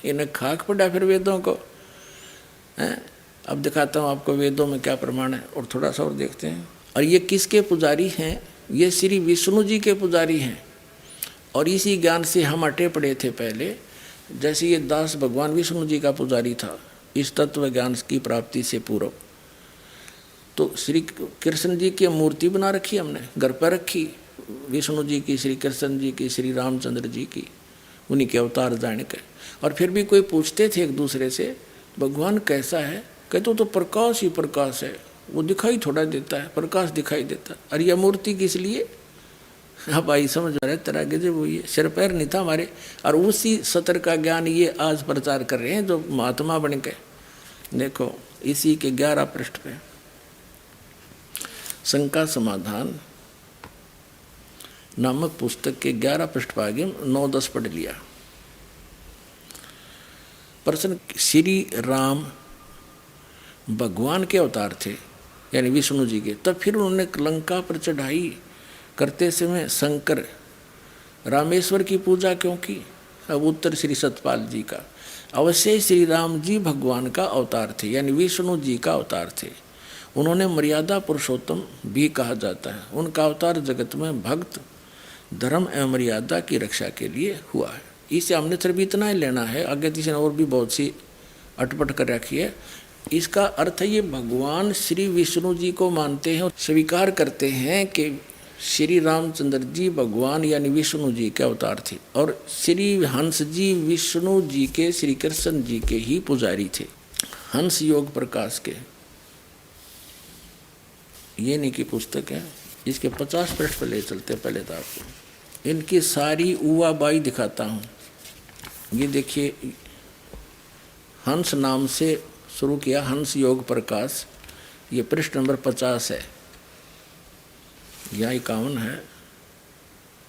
इन्हें खाक पड़ा फिर वेदों को हैं। अब दिखाता हूँ आपको वेदों में क्या प्रमाण है और थोड़ा सा और देखते हैं। और ये किसके पुजारी हैं? ये श्री विष्णु जी के पुजारी हैं और इसी ज्ञान से हम अटे पड़े थे पहले। जैसे ये दास भगवान विष्णु जी का पुजारी था इस तत्व ज्ञान की प्राप्ति से पूर्व, तो श्री कृष्ण जी की मूर्ति बना रखी हमने, घर पर रखी, विष्णु जी की, श्री कृष्ण जी की, श्री रामचंद्र जी की, उन्हीं के अवतार जान के। और फिर भी कोई पूछते थे एक दूसरे से भगवान कैसा है? कहते तो प्रकाश ही प्रकाश है, वो दिखाई थोड़ा देता है, प्रकाश दिखाई देता है। और यह मूर्ति किस लिए? अब आई समझ रहे तरह के जब वो ये सिर पैर नहीं था हमारे, और उसी सतर का ज्ञान ये आज प्रचार कर रहे हैं जो महात्मा बन के। देखो इसी के 11 पृष्ठ पे शंका समाधान नामक पुस्तक के 11 पृष्ठ पर आगे 9-10 पढ़ लिया। प्रश्न, श्री राम भगवान के अवतार थे यानी विष्णु जी के, तब फिर उन्होंने लंका पर चढ़ाई करते समय शंकर रामेश्वर की पूजा क्यों की? अब उत्तर श्री सतपाल जी का, अवश्य श्री राम जी भगवान का अवतार थे यानी विष्णु जी का अवतार थे। उन्होंने मर्यादा पुरुषोत्तम भी कहा जाता है। उनका अवतार जगत में भक्त, धर्म एवं मर्यादा की रक्षा के लिए हुआ है। इससे हमने सिर्फ इतना ही लेना है, आगे तीसरे और भी बहुत सी अटपट कर रखी है। इसका अर्थ ये भगवान श्री विष्णु जी को मानते हैं और स्वीकार करते हैं कि श्री रामचंद्र जी भगवान यानी विष्णु जी के अवतार थे और श्री हंस जी विष्णु जी के, श्री कृष्ण जी के ही पुजारी थे। हंस योग प्रकाश के ये नहीं की पुस्तक है, इसके 50 पृष्ठ पर ले चलते। पहले तो आपको इनकी सारी उवाबाई दिखाता हूँ। ये देखिए, हंस नाम से शुरू किया, हंस योग प्रकाश, ये पृष्ठ नंबर 50 है, यहाँ 51 है,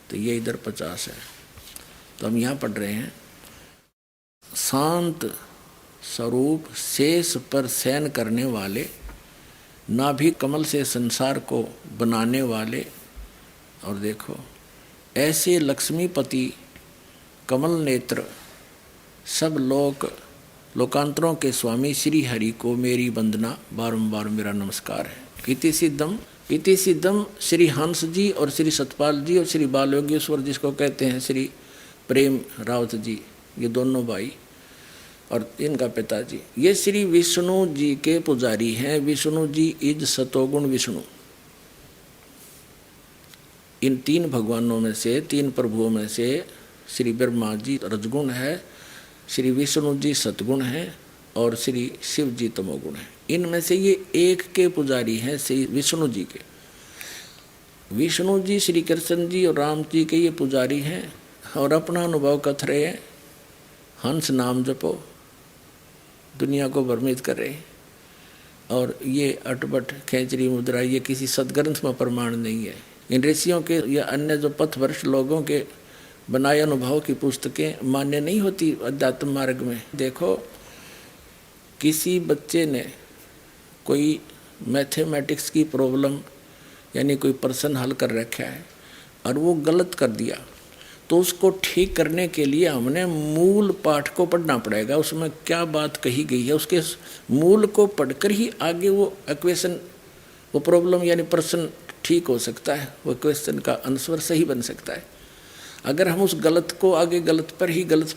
तो ये इधर 50 है। तो हम यहाँ पढ़ रहे हैं, शांत स्वरूप शेष पर शयन करने वाले, नाभि कमल से संसार को बनाने वाले, और देखो ऐसे लक्ष्मीपति कमल नेत्र सब लोकांतरों के स्वामी श्री हरि को मेरी वंदना, बारंबार मेरा नमस्कार है। इति सिद्धम श्री हंस जी और श्री सतपाल जी और श्री बाल योगेश्वर जिसको कहते हैं श्री प्रेम रावत जी, ये दोनों भाई और इनका पिताजी, ये श्री विष्णु जी के पुजारी हैं। विष्णु जी इज सतोगुण विष्णु। इन 3 भगवानों में से, 3 प्रभुओं में से श्री ब्रह्मा जी रजगुण है, श्री विष्णु जी सतगुण हैं और श्री शिव जी तमोगुण हैं। इनमें से ये एक के पुजारी हैं, श्री विष्णु जी के। विष्णु जी श्री कृष्ण जी और राम जी के ये पुजारी हैं और अपना अनुभव कथ रहे हैं। हंस नाम जपो, दुनिया को भ्रमित कर रहे। और ये अटपट खेचरी मुद्रा ये किसी सदग्रंथ में प्रमाण नहीं है। इन ऋषियों के या अन्य जो पथभ्रष्ट लोगों के बनाए अनुभव की पुस्तकें मान्य नहीं होती अध्यात्म मार्ग में। देखो, किसी बच्चे ने कोई मैथमेटिक्स की प्रॉब्लम यानी कोई प्रश्न हल कर रखा है और वो गलत कर दिया, तो उसको ठीक करने के लिए हमने मूल पाठ को पढ़ना पड़ेगा। उसमें क्या बात कही गई है, उसके मूल को पढ़कर ही आगे वो इक्वेशन, वो प्रॉब्लम यानी प्रश्न ठीक हो सकता है, वो क्वेश्चन का आंसर सही बन सकता है। अगर हम उस गलत को आगे गलत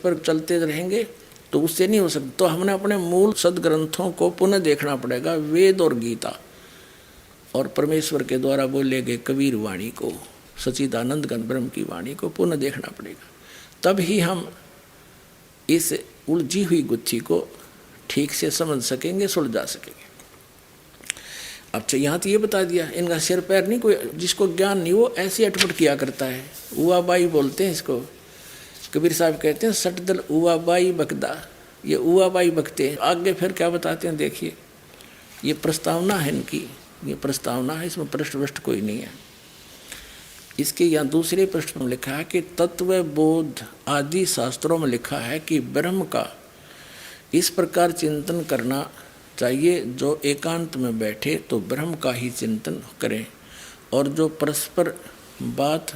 पर चलते रहेंगे तो उससे नहीं हो सकता। तो हमने अपने मूल सदग्रंथों को पुनः देखना पड़ेगा, वेद और गीता और परमेश्वर के द्वारा बोले गए कबीर वाणी को, सच्चिदानंद घन ब्रह्म की वाणी को पुनः देखना पड़ेगा। तब ही हम इस उलझी हुई गुत्थी को ठीक से समझ सकेंगे, सुलझा सकेंगे। अच्छा, यहाँ तो ये बता दिया, इनका सिर पैर नहीं, कोई जिसको ज्ञान नहीं वो ऐसे अटपट किया करता है। उवाबाई बोलते हैं इसको। कबीर साहब कहते हैं सटदल उवाबाई बकदा, ये उवाबाई बकते हैं। आगे फिर क्या बताते हैं देखिए, ये प्रस्तावना है इनकी, ये प्रस्तावना है, इसमें पृष्ठ कोई नहीं है। इसके यहाँ दूसरे पृष्ठ में लिखा है कि तत्व बोध आदि शास्त्रों में लिखा है कि ब्रह्म का इस प्रकार चिंतन करना चाहिए, जो एकांत में बैठे तो ब्रह्म का ही चिंतन करे और जो परस्पर बात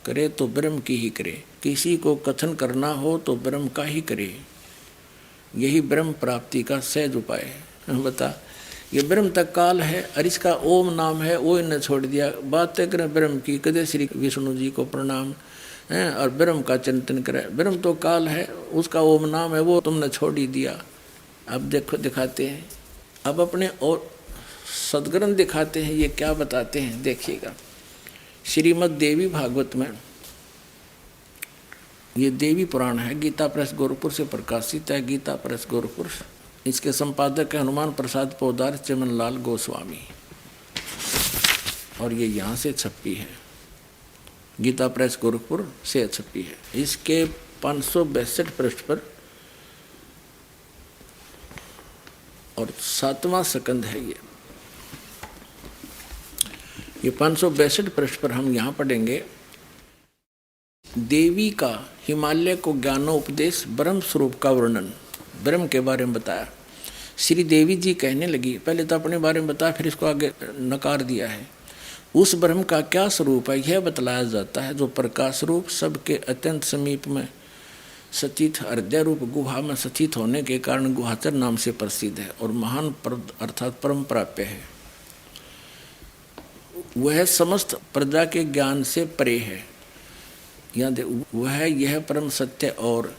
करे तो ब्रह्म की ही करे। किसी को कथन करना हो तो ब्रह्म का ही करे, यही ब्रह्म प्राप्ति का सहज उपाय है। बता, ये ब्रह्म तक काल है और इसका ओम नाम है, वो इन्हें छोड़ दिया। बातें करें ब्रह्म की, कदे श्री विष्णु जी को प्रणाम है और ब्रह्म का चिंतन करें। ब्रह्म तो काल है, उसका ओम नाम है, वो तुमने छोड़ ही दिया। अब देखो, दिखाते हैं, अब अपने और सदग्रंथ दिखाते हैं, ये क्या बताते हैं देखिएगा। श्रीमद् देवी भागवत में, ये देवी पुराण है, गीता प्रेस गोरखपुर से प्रकाशित है, गीता प्रेस गोरखपुर। इसके संपादक है हनुमान प्रसाद पोदार चमनलाल गोस्वामी और ये यहाँ से छपी है, गीता प्रेस गोरखपुर से छपी है। इसके 562 पृष्ठ पर और 7वां सकंद है ये 562 पृष्ठ पर हम यहाँ पढ़ेंगे। देवी का हिमालय को ज्ञानोपदेश, ब्रह्म स्वरूप का वर्णन, ब्रह्म के बारे में बताया। श्री देवी जी कहने लगी, पहले तो अपने बारे में बताया, फिर इसको आगे नकार दिया है। उस ब्रह्म का क्या स्वरूप है यह बतलाया जाता है, जो प्रकाश रूप सबके अत्यंत समीप में सचित हृदय रूप गुहा में सचित होने के कारण गुहाचर नाम से प्रसिद्ध है और महान अर्थात परम प्राप्य है। वह समस्त प्रजा के ज्ञान से परे है, वह यह परम सत्य और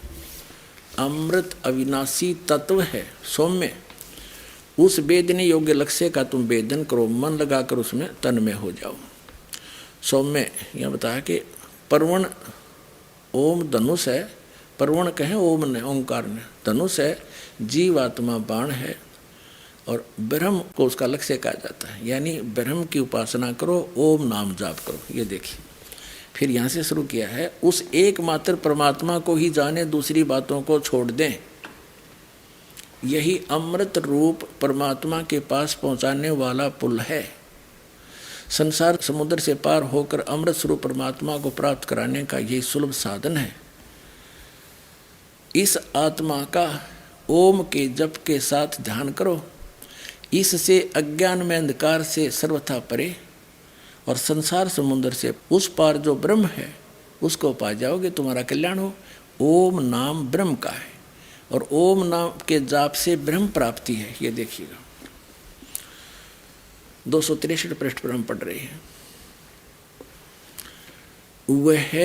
अमृत अविनाशी तत्व है। सौम्य, उस वेदने योग्य लक्ष्य का तुम वेदन करो, मन लगाकर उसमें तन्मय हो जाओ। सौम्य यहाँ बताया कि परवण ओम धनुष है, परवण कहें ओम ने, ओंकार ने, धनुष है, जीवात्मा बाण है, और ब्रह्म को उसका लक्ष्य कहा जाता है। यानी ब्रह्म की उपासना करो, ओम नाम जाप करो। ये देखिए, फिर यहाँ से शुरू किया है, उस एकमात्र परमात्मा को ही जाने, दूसरी बातों को छोड़ दें। यही अमृत रूप परमात्मा के पास पहुँचाने वाला पुल है। संसार समुद्र से पार होकर अमृत स्वरूप परमात्मा को प्राप्त कराने का यही सुलभ साधन है। इस आत्मा का ओम के जप के साथ ध्यान करो। इससे अज्ञान में अंधकार से सर्वथा परे और संसार समुद्र से उस पार जो ब्रह्म है उसको पा जाओगे, तुम्हारा कल्याण हो। ओम नाम ब्रह्म का है और ओम नाम के जाप से ब्रह्म प्राप्ति है। ये देखिएगा 263 पृष्ठ पर हम पढ़ रहे हैं। वह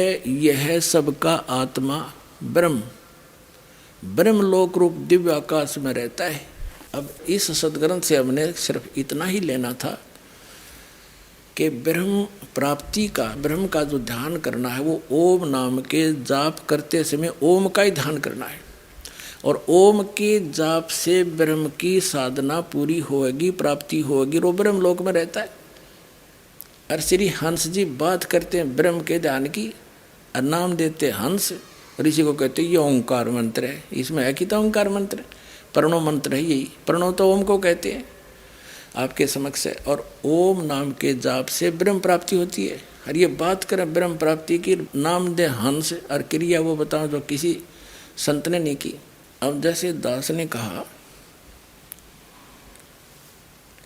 यह सबका आत्मा ब्रह्म ब्रह्मलोक रूप दिव्य आकाश में रहता है। अब इस सदग्रंथ से हमने सिर्फ इतना ही लेना था कि ब्रह्म प्राप्ति का, ब्रह्म का जो ध्यान करना है वो ओम नाम के जाप करते समय ओम का ही ध्यान करना है, और ओम के जाप से ब्रह्म की साधना पूरी होगी, प्राप्ति होगी, वो ब्रह्म लोक में रहता है। और श्री हंस जी बात करते हैं ब्रह्म के ध्यान की, और नाम देते हंस, और इसी को कहते हैं ये ओंकार मंत्र है। इसमें है कि तो ओंकार मंत्र, प्रणव मंत्र है यही। प्रणव तो ओम को कहते हैं आपके समक्ष है, और ओम नाम के जाप से ब्रह्म प्राप्ति होती है। और ये बात करें ब्रह्म प्राप्ति की, नाम दे हंस, और क्रिया वो बताओ जो किसी संत ने नहीं की। अब जैसे दास ने कहा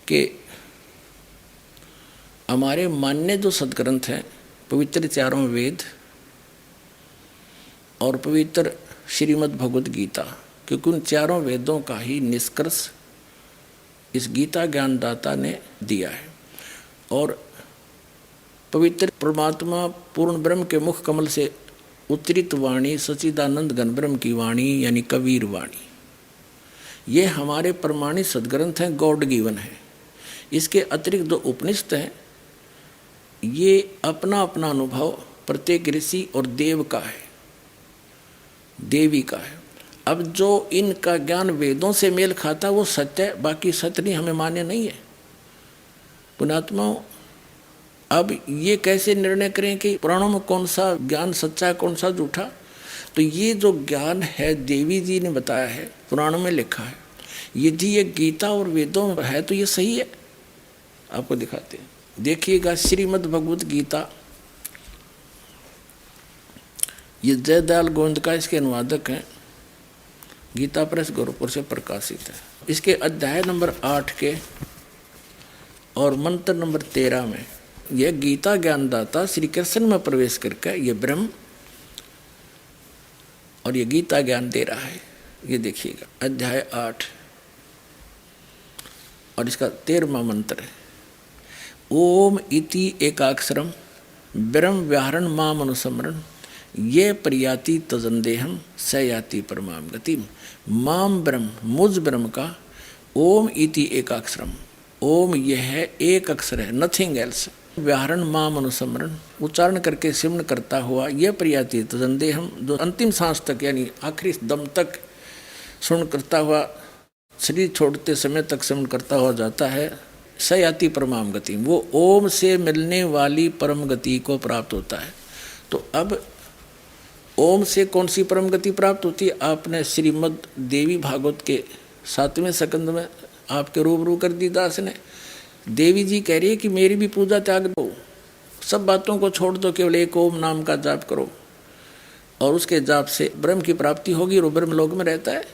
कि हमारे मान्य जो सदग्रंथ हैं, पवित्र चारों वेद और पवित्र श्रीमद् भगवद गीता, क्योंकि उन चारों वेदों का ही निष्कर्ष इस गीता ज्ञानदाता ने दिया है। और पवित्र परमात्मा पूर्ण ब्रह्म के मुख कमल से उत्तरित वाणी सच्चिदानंद घन ब्रह्म की वाणी यानी कबीर वाणी, ये हमारे प्रमाणित सदग्रंथ हैं, गॉड गिवन है। इसके अतिरिक्त जो उपनिषद हैं ये अपना अपना अनुभव प्रत्येक ऋषि और देव का है, देवी का है। अब जो इनका ज्ञान वेदों से मेल खाता वो सत्य है, बाकी सत्य नहीं, हमें मान्य नहीं है। पुण्यात्माओं, अब ये कैसे निर्णय करें कि पुराणों में कौन सा ज्ञान सच्चा है, कौन सा झूठा? तो ये जो ज्ञान है देवी जी ने बताया है, पुराणों में लिखा है, यदि ये गीता और वेदों में है तो ये सही है। आपको दिखाते हैं, देखिएगा श्रीमद् भगवद गीता, ये जयदयाल गोविंद का इसके अनुवादक हैं, गीता प्रेस गोरखपुर से प्रकाशित है। इसके अध्याय नंबर 8 के और मंत्र नंबर 13 में यह गीता ज्ञानदाता श्री कृष्ण में प्रवेश करके ये ब्रह्म और ये गीता ज्ञान दे रहा है। ये देखिएगा अध्याय 8 और इसका 13वां मंत्र है, ओम इति एकाक्षरम ब्रह्म व्याहरण माम अनुस्मरण ये प्रयाति तजंदेहम स याति परमाम गतिम। माम ब्रह्म, मुझ ब्रह्म का ओम इति एकाक्षरम, ओम यह है एक अक्षर है, नथिंग एल्स। व्याहरण माम अनुस्मरण, उच्चारण करके सिमरण करता हुआ, यह प्रयाति तजंदेहम, जो अंतिम सांस तक यानी आखिरी दम तक सुन करता हुआ, शरीर छोड़ते समय तक सिमरण करता हुआ जाता है, स याति परमाम गति, वो ओम से मिलने वाली परम गति को प्राप्त होता है। तो अब ओम से कौन सी परम गति प्राप्त होती है? आपने श्रीमद् देवी भागवत के 7वें स्कंद में आपके रूबरू कर दी दास ने। देवी जी कह रही है कि मेरी भी पूजा त्याग दो, सब बातों को छोड़ दो, केवल एक ओम नाम का जाप करो और उसके जाप से ब्रह्म की प्राप्ति होगी और वो ब्रह्म लोक में रहता है।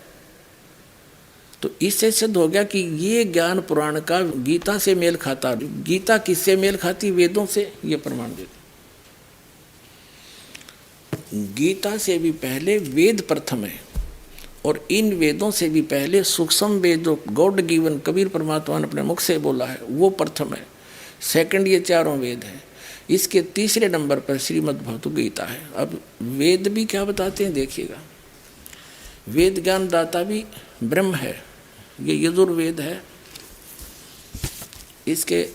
तो इससे सिद्ध हो गया कि ये ज्ञान पुराण का गीता से मेल खाता। गीता किससे मेल खाती? वेदों से। ये प्रमाण देते, गीता से भी पहले वेद प्रथम है और इन वेदों से भी पहले सूक्ष्म वेद जो गॉड गिवन कबीर परमात्मा ने अपने मुख से बोला है वो प्रथम है। सेकंड ये चारों वेद हैं। इसके तीसरे नंबर पर श्रीमद् भगवद गीता है। अब वेद भी क्या बताते हैं देखिएगा। वेद ज्ञान दाता भी ब्रह्म है, ये यजुर्वेद है। इसके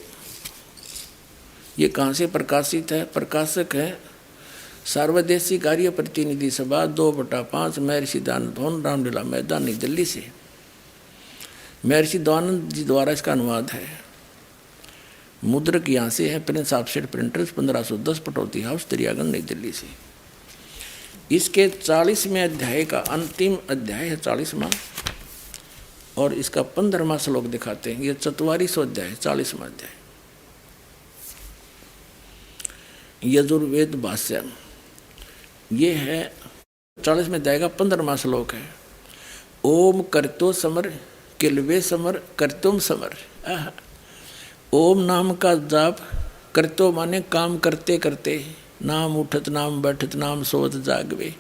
ये कहाँ से प्रकाशित है? प्रकाशक है सार्वदेशी कार्य प्रतिनिधि सभा 2/5 महर्षि दयानंद भवन रामलीला मैदान नई दिल्ली से। महर्षि दयानंद जी द्वारा इसका अनुवाद है। मुद्रक यहाँ से है Prince offset printers 1510 Pataudi house Daryaganj Nai Delhi से। इसके 40वें अध्याय का अंतिम अध्याय है 40वां और इसका 15वां श्लोक दिखाते हैं। ये 44वां अध्याय 40वां अध्याय यजुर्वेद भाष्य। ये है 40वें अध्याय का 15वां श्लोक है। ओम करतो समर किलवे समर करतुम समर। ओम नाम का जाप करतो माने काम करते करते, नाम उठत नाम बैठत नाम सोवत जागवे,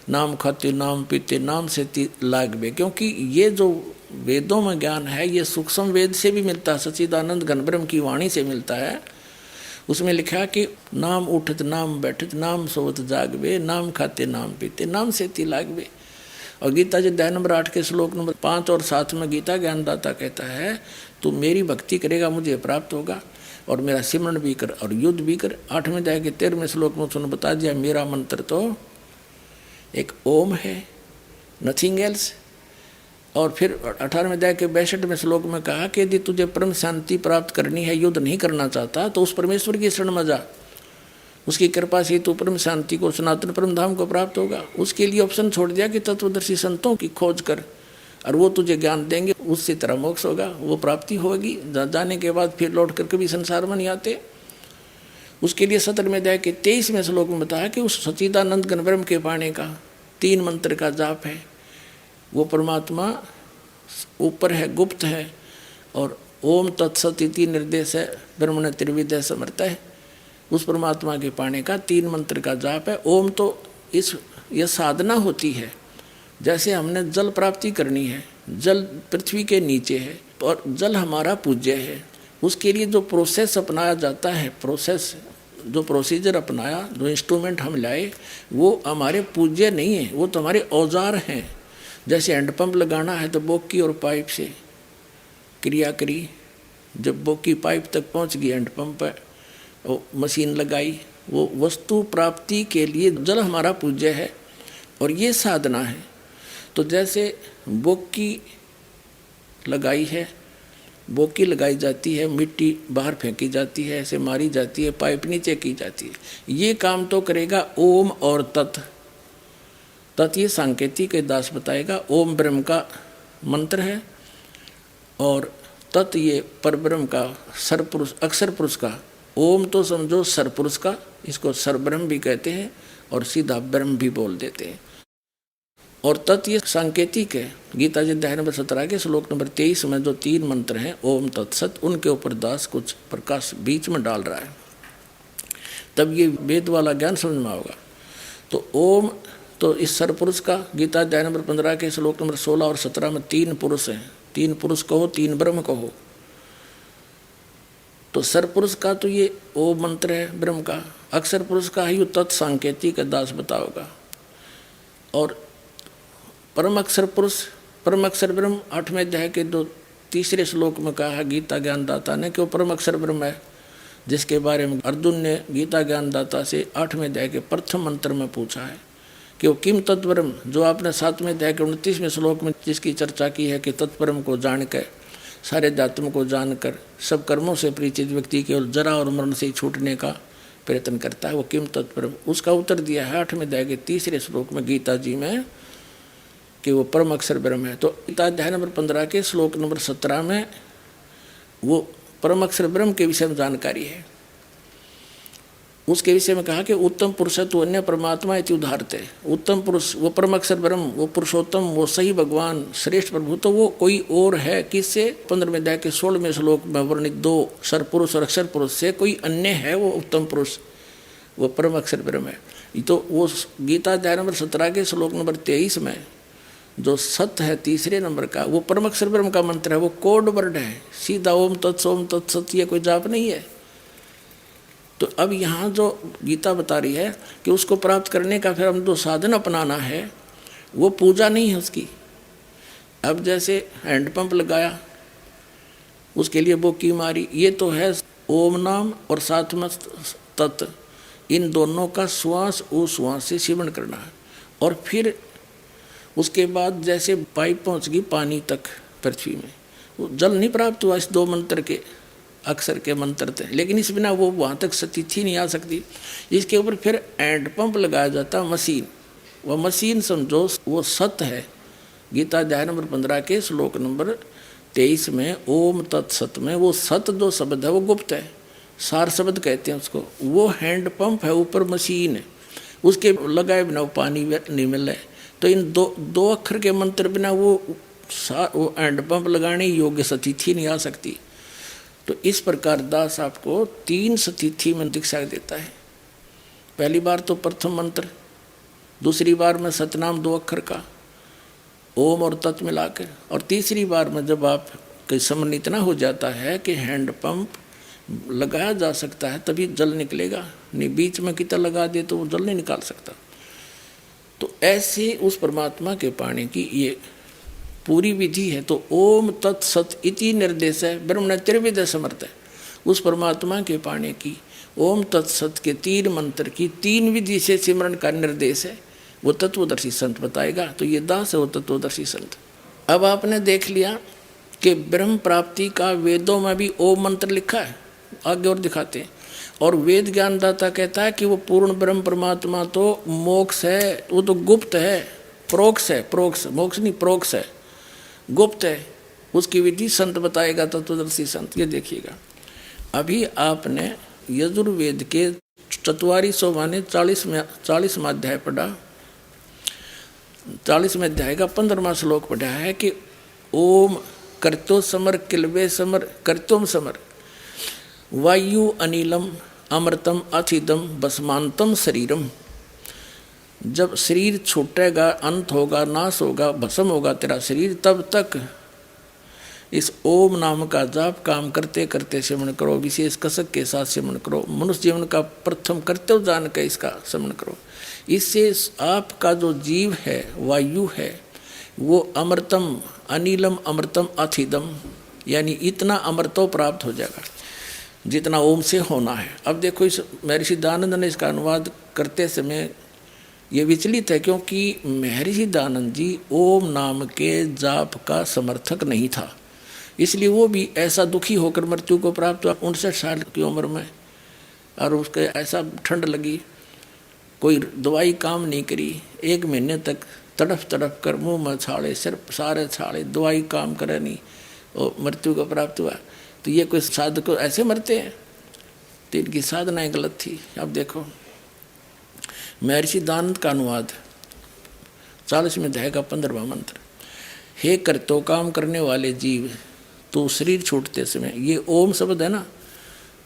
नाम खाते नाम पीते नाम से लागवे। क्योंकि ये जो वेदों में ज्ञान है ये सूक्ष्म वेद से भी मिलता है, सच्चिदानंद घनब्रह्म की वाणी से मिलता है। उसमें लिखा कि नाम उठत नाम बैठत नाम सोवत जागवे, नाम खाते नाम पीते नाम से लागवे। और गीता जी अध्याय नंबर 8 के श्लोक नंबर 5 और 7 में गीता ज्ञानदाता कहता है तू मेरी भक्ति करेगा मुझे प्राप्त होगा और मेरा सिमरण भी कर और युद्ध भी कर। 8वें अध्याय के 13वें श्लोक में उसने बता दिया मेरा मंत्र तो एक ओम है, नथिंग एल्स। और फिर 18वें अध्याय के 62वें श्लोक में कहा कि यदि तुझे परम शांति प्राप्त करनी है, युद्ध नहीं करना चाहता, तो उस परमेश्वर की शरण में जा, उसकी कृपा से तू परम शांति को सनातन परम धाम को प्राप्त होगा। उसके लिए ऑप्शन छोड़ दिया कि तत्वदर्शी संतों की खोज कर और वो तुझे ज्ञान देंगे, उससे तेरा मोक्ष होगा, वो प्राप्ति होगी। जाने के बाद फिर लौट कर कभी संसार में नहीं आते। उसके लिए 17वें अध्याय के 23वें श्लोक में बताया कि उस सच्चिदानंद घनब्रह्म के पाने का 3 मंत्र का जाप है। वो परमात्मा ऊपर है, गुप्त है और ओम तत्सत इति निर्देश है, ब्रह्मण त्रिविधय समर्थ है। उस परमात्मा के पाने का 3 मंत्र का जाप है। ओम तो यह साधना होती है। जैसे हमने जल प्राप्ति करनी है, जल पृथ्वी के नीचे है और जल हमारा पूज्य है। उसके लिए जो प्रोसेस अपनाया जाता है, जो प्रोसीजर अपनाया, जो इंस्ट्रूमेंट हम लाए, वो हमारे पूज्य नहीं है, वो तो हमारे औजार हैं। जैसे हैंडपंप लगाना है तो बोकी और पाइप से क्रिया करी, जब बोकी पाइप तक पहुंच गई हैंडपंप पर वो मशीन लगाई। वो वस्तु प्राप्ति के लिए जल हमारा पूज्य है और ये साधना है। तो जैसे बोकी लगाई है, बोकी लगाई जाती है, मिट्टी बाहर फेंकी जाती है, ऐसे मारी जाती है, पाइप नीचे की जाती है। ये काम तो करेगा ओम और तत्। तत् ये सांकेतिक के दास बताएगा। ओम ब्रह्म का मंत्र है और तत् ये परब्रह्म का सरपुरुष, अक्षर पुरुष का। ओम तो समझो सरपुरुष का, इसको सरब्रह्म भी कहते हैं और सीधा ब्रह्म भी बोल देते हैं। और तत् ये सांकेतिक है। गीता जी अध्याय नंबर 17 के श्लोक नंबर 23 में जो 3 मंत्र हैं ओम तत्सत, उनके ऊपर दास कुछ प्रकाश बीच में डाल रहा है, तब ये वेद वाला ज्ञान समझ में आओगा। तो ओम तो इस सरपुरुष का गीता अध्याय नंबर 15 के श्लोक नंबर 16 और 17 में 3 पुरुष हैं। 3 पुरुष कहो, 3 ब्रह्म कहो। तो सरपुरुष का तो ये ओम मंत्र है ब्रह्म का, अक्षर पुरुष का ही तत्सांकेतिक दास बताओगा। और परम अक्षर पुरुष, परम अक्षर ब्रह्म 8वें अध्याय के 3 श्लोक में कहा गीता ज्ञानदाता ने कि वो परम अक्षर ब्रह्म है, जिसके बारे में अर्जुन ने गीता ज्ञानदाता से 8वें अध्याय के प्रथम मंत्र में पूछा है कि वो किम तत्परम, जो आपने 7वें अध्याय के 29वें श्लोक में जिसकी चर्चा की है कि तत्परम को जान कर, सारे अध्यात्म को जानकर सब कर्मों से परिचित व्यक्ति केवल जरा और मरण से छूटने का प्रयत्न करता है, वो किम तत्परम। उसका उत्तर दिया है 8वें अध्याय के 3 श्लोक में गीता जी में कि वो परम अक्षर ब्रह्म है। तो गीता अध्याय नंबर 15 के श्लोक नंबर 17 में वो परम अक्षर ब्रह्म के विषय में जानकारी है। उसके विषय में कहा कि उत्तम पुरुषत्व अन्य परमात्मा इति उदाहरते। उत्तम पुरुष वो परम अक्षर ब्रह्म, वो पुरुषोत्तम, वो सही भगवान, श्रेष्ठ प्रभु, तो वो कोई और है किससे? 15वें अध्याय के 16वें श्लोक में वर्णित 2 सरपुरुष और अक्षर पुरुष से कोई अन्य है वो उत्तम पुरुष, वो परम अक्षर ब्रह्म है। तो वो गीता अध्याय नंबर 17 के श्लोक नंबर 23 में जो सत्य है 3 नंबर का, वो परम अक्षर ब्रह्म का मंत्र है, वो कोड वर्ड है, सीधा ओम तत्सोम तत्सत, ये कोई जाप नहीं है। तो अब यहाँ जो गीता बता रही है कि उसको प्राप्त करने का फिर हम जो साधन अपनाना है वो पूजा नहीं है उसकी। अब जैसे हैंडपंप लगाया, उसके लिए बोकी मारी, ये तो है ओम नाम और साथ में तत्, इन दोनों का श्वास उश्वास से सेवन करना है। और फिर उसके बाद जैसे पाइप पहुंच गई पानी तक पृथ्वी में, वो जल नहीं प्राप्त हुआ इस 2 मंत्र के अक्षर के मंत्र थे, लेकिन इस बिना वो वहाँ तक स्थिति नहीं आ सकती। इसके ऊपर फिर एंड पंप लगाया जाता मशीन। वह मशीन समझो वो सत है। गीता अध्याय नंबर 15 के श्लोक नंबर 23 में ओम तत्सत में वो सत जो शब्द है वो गुप्त है, सार शब्द कहते हैं उसको। वो हैंड पंप है, ऊपर मशीन है, उसके लगाए बिना वो पानी नहीं मिल रहा है। तो इन दो अक्षर के मंत्र बिना वो हैंड पंप लगाने योग्य स्थिति नहीं आ सकती। तो इस प्रकार दास आपको 3 स्थिति में दीक्षा देता है। पहली बार तो प्रथम मंत्र, दूसरी बार में सतनाम 2 अक्षर का ओम और तत् मिलाकर, और तीसरी बार में जब आप कहीं समन इतना हो जाता है कि हैंड पंप लगाया जा सकता है तभी जल निकलेगा, नहीं बीच में कितना लगा दे तो वो जल नहीं निकाल सकता। तो ऐसे उस परमात्मा के पाने की ये पूरी विधि है। तो ओम तत्सत इति निर्देश है, ब्रह्म त्रिविध समर्थ है। उस परमात्मा के पाने की ओम तत्सत के 3 मंत्र की 3 विधि से सिमरन का निर्देश है। वो तत्वदर्शी संत बताएगा। तो ये दास है वो तत्वदर्शी संत। अब आपने देख लिया कि ब्रह्म प्राप्ति का वेदों में भी ओम मंत्र लिखा है, आगे और दिखाते हैं। और वेद ज्ञानदाता कहता है कि वो पूर्ण ब्रह्म परमात्मा तो मोक्ष है, वो तो गुप्त है, प्रोक्ष है, प्रोक्ष मोक्ष नहीं प्रोक्ष है, गुप्त है। उसकी विधि संत बताएगा तत्वदर्शी संत। ये देखिएगा, अभी आपने यजुर्वेद के 4400 माने 40वां अध्याय पढ़ा, 40वें अध्याय का 15वां श्लोक पढ़ा है कि ओम कर्तो समर किलवे समर कर्तुम समर वायु अनिलम अमृतम अथिदम भस्मांतम शरीरम। जब शरीर छूटेगा, अंत होगा, नाश होगा, भस्म होगा तेरा शरीर, तब तक इस ओम नाम का जाप काम करते करते सेवन करो, विशेष कसक के साथ सेवन करो। मनुष्य जीवन का प्रथम कर्तव्य जान के इसका सेवन करो। इससे आपका जो जीव है, वायु है, वो अमृतम अनिलम अमृतम अथिदम, यानी इतना अमृतो प्राप्त हो जाएगा जितना ओम से होना है। अब देखो, इस महर्षि दयानंद ने इसका अनुवाद करते समय ये विचलित है, क्योंकि महर्षि दयानंद जी ओम नाम के जाप का समर्थक नहीं था, इसलिए वो भी ऐसा दुखी होकर मृत्यु को प्राप्त हुआ 59 साल की उम्र में। और उसके ऐसा ठंड लगी, कोई दवाई काम नहीं करी, 1 महीने तक तड़फ तड़फ कर मुँह में छाले, सिर्फ सारे छाले, दवाई काम करे नहीं, और मृत्यु को प्राप्त हुआ। तो ये कोई साधक ऐसे मरते हैं? तो इनकी साधनाएं गलत थी। अब देखो, महर्षि दयानंद का अनुवाद 40वें अध्याय का 15वां मंत्र, हे कर्तो काम करने वाले जीव, तो शरीर छूटते समय, ये ओम शब्द है ना,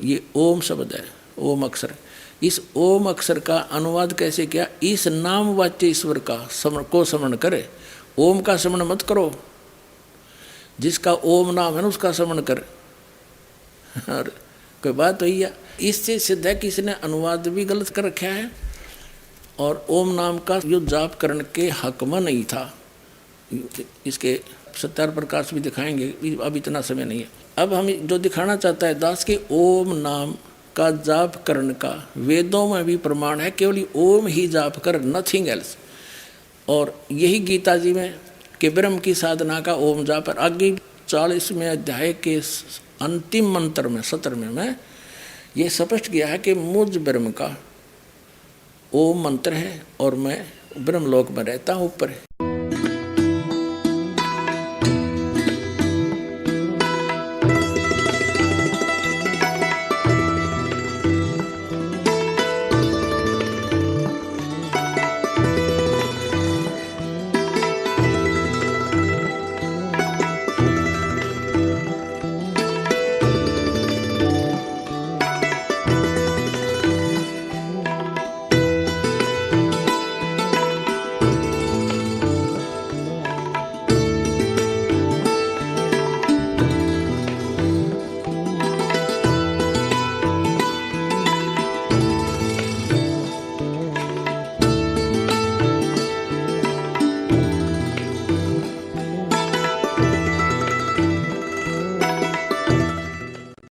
ये ओम शब्द है, ओम अक्षर। इस ओम अक्षर का अनुवाद कैसे किया? इस नाम वाच्य ईश्वर का को स्मरण करे। ओम का स्मरण मत करो, जिसका ओम नाम है ना उसका स्मरण कर। और कोई बात हुई है? इससे सिद्ध है कि इसने अनुवाद भी गलत कर रखा है, और ओम नाम का जो जाप करने के हक में नहीं था। इसके सत्यार प्रकाश भी दिखाएंगे, अब इतना समय नहीं है। अब हम जो दिखाना चाहता है दास के ओम नाम का जाप करने का वेदों में भी प्रमाण है, केवल ओम ही जाप कर, नथिंग एल्स। और यही गीता जी में कि ब्रह्म की साधना का ओम जाप। आगे 40वें अध्याय के अंतिम मंत्र में 17वें में ये स्पष्ट किया है कि मुझ ब्रह्म का ओम मंत्र है और मैं ब्रह्मलोक में रहता हूँ ऊपर।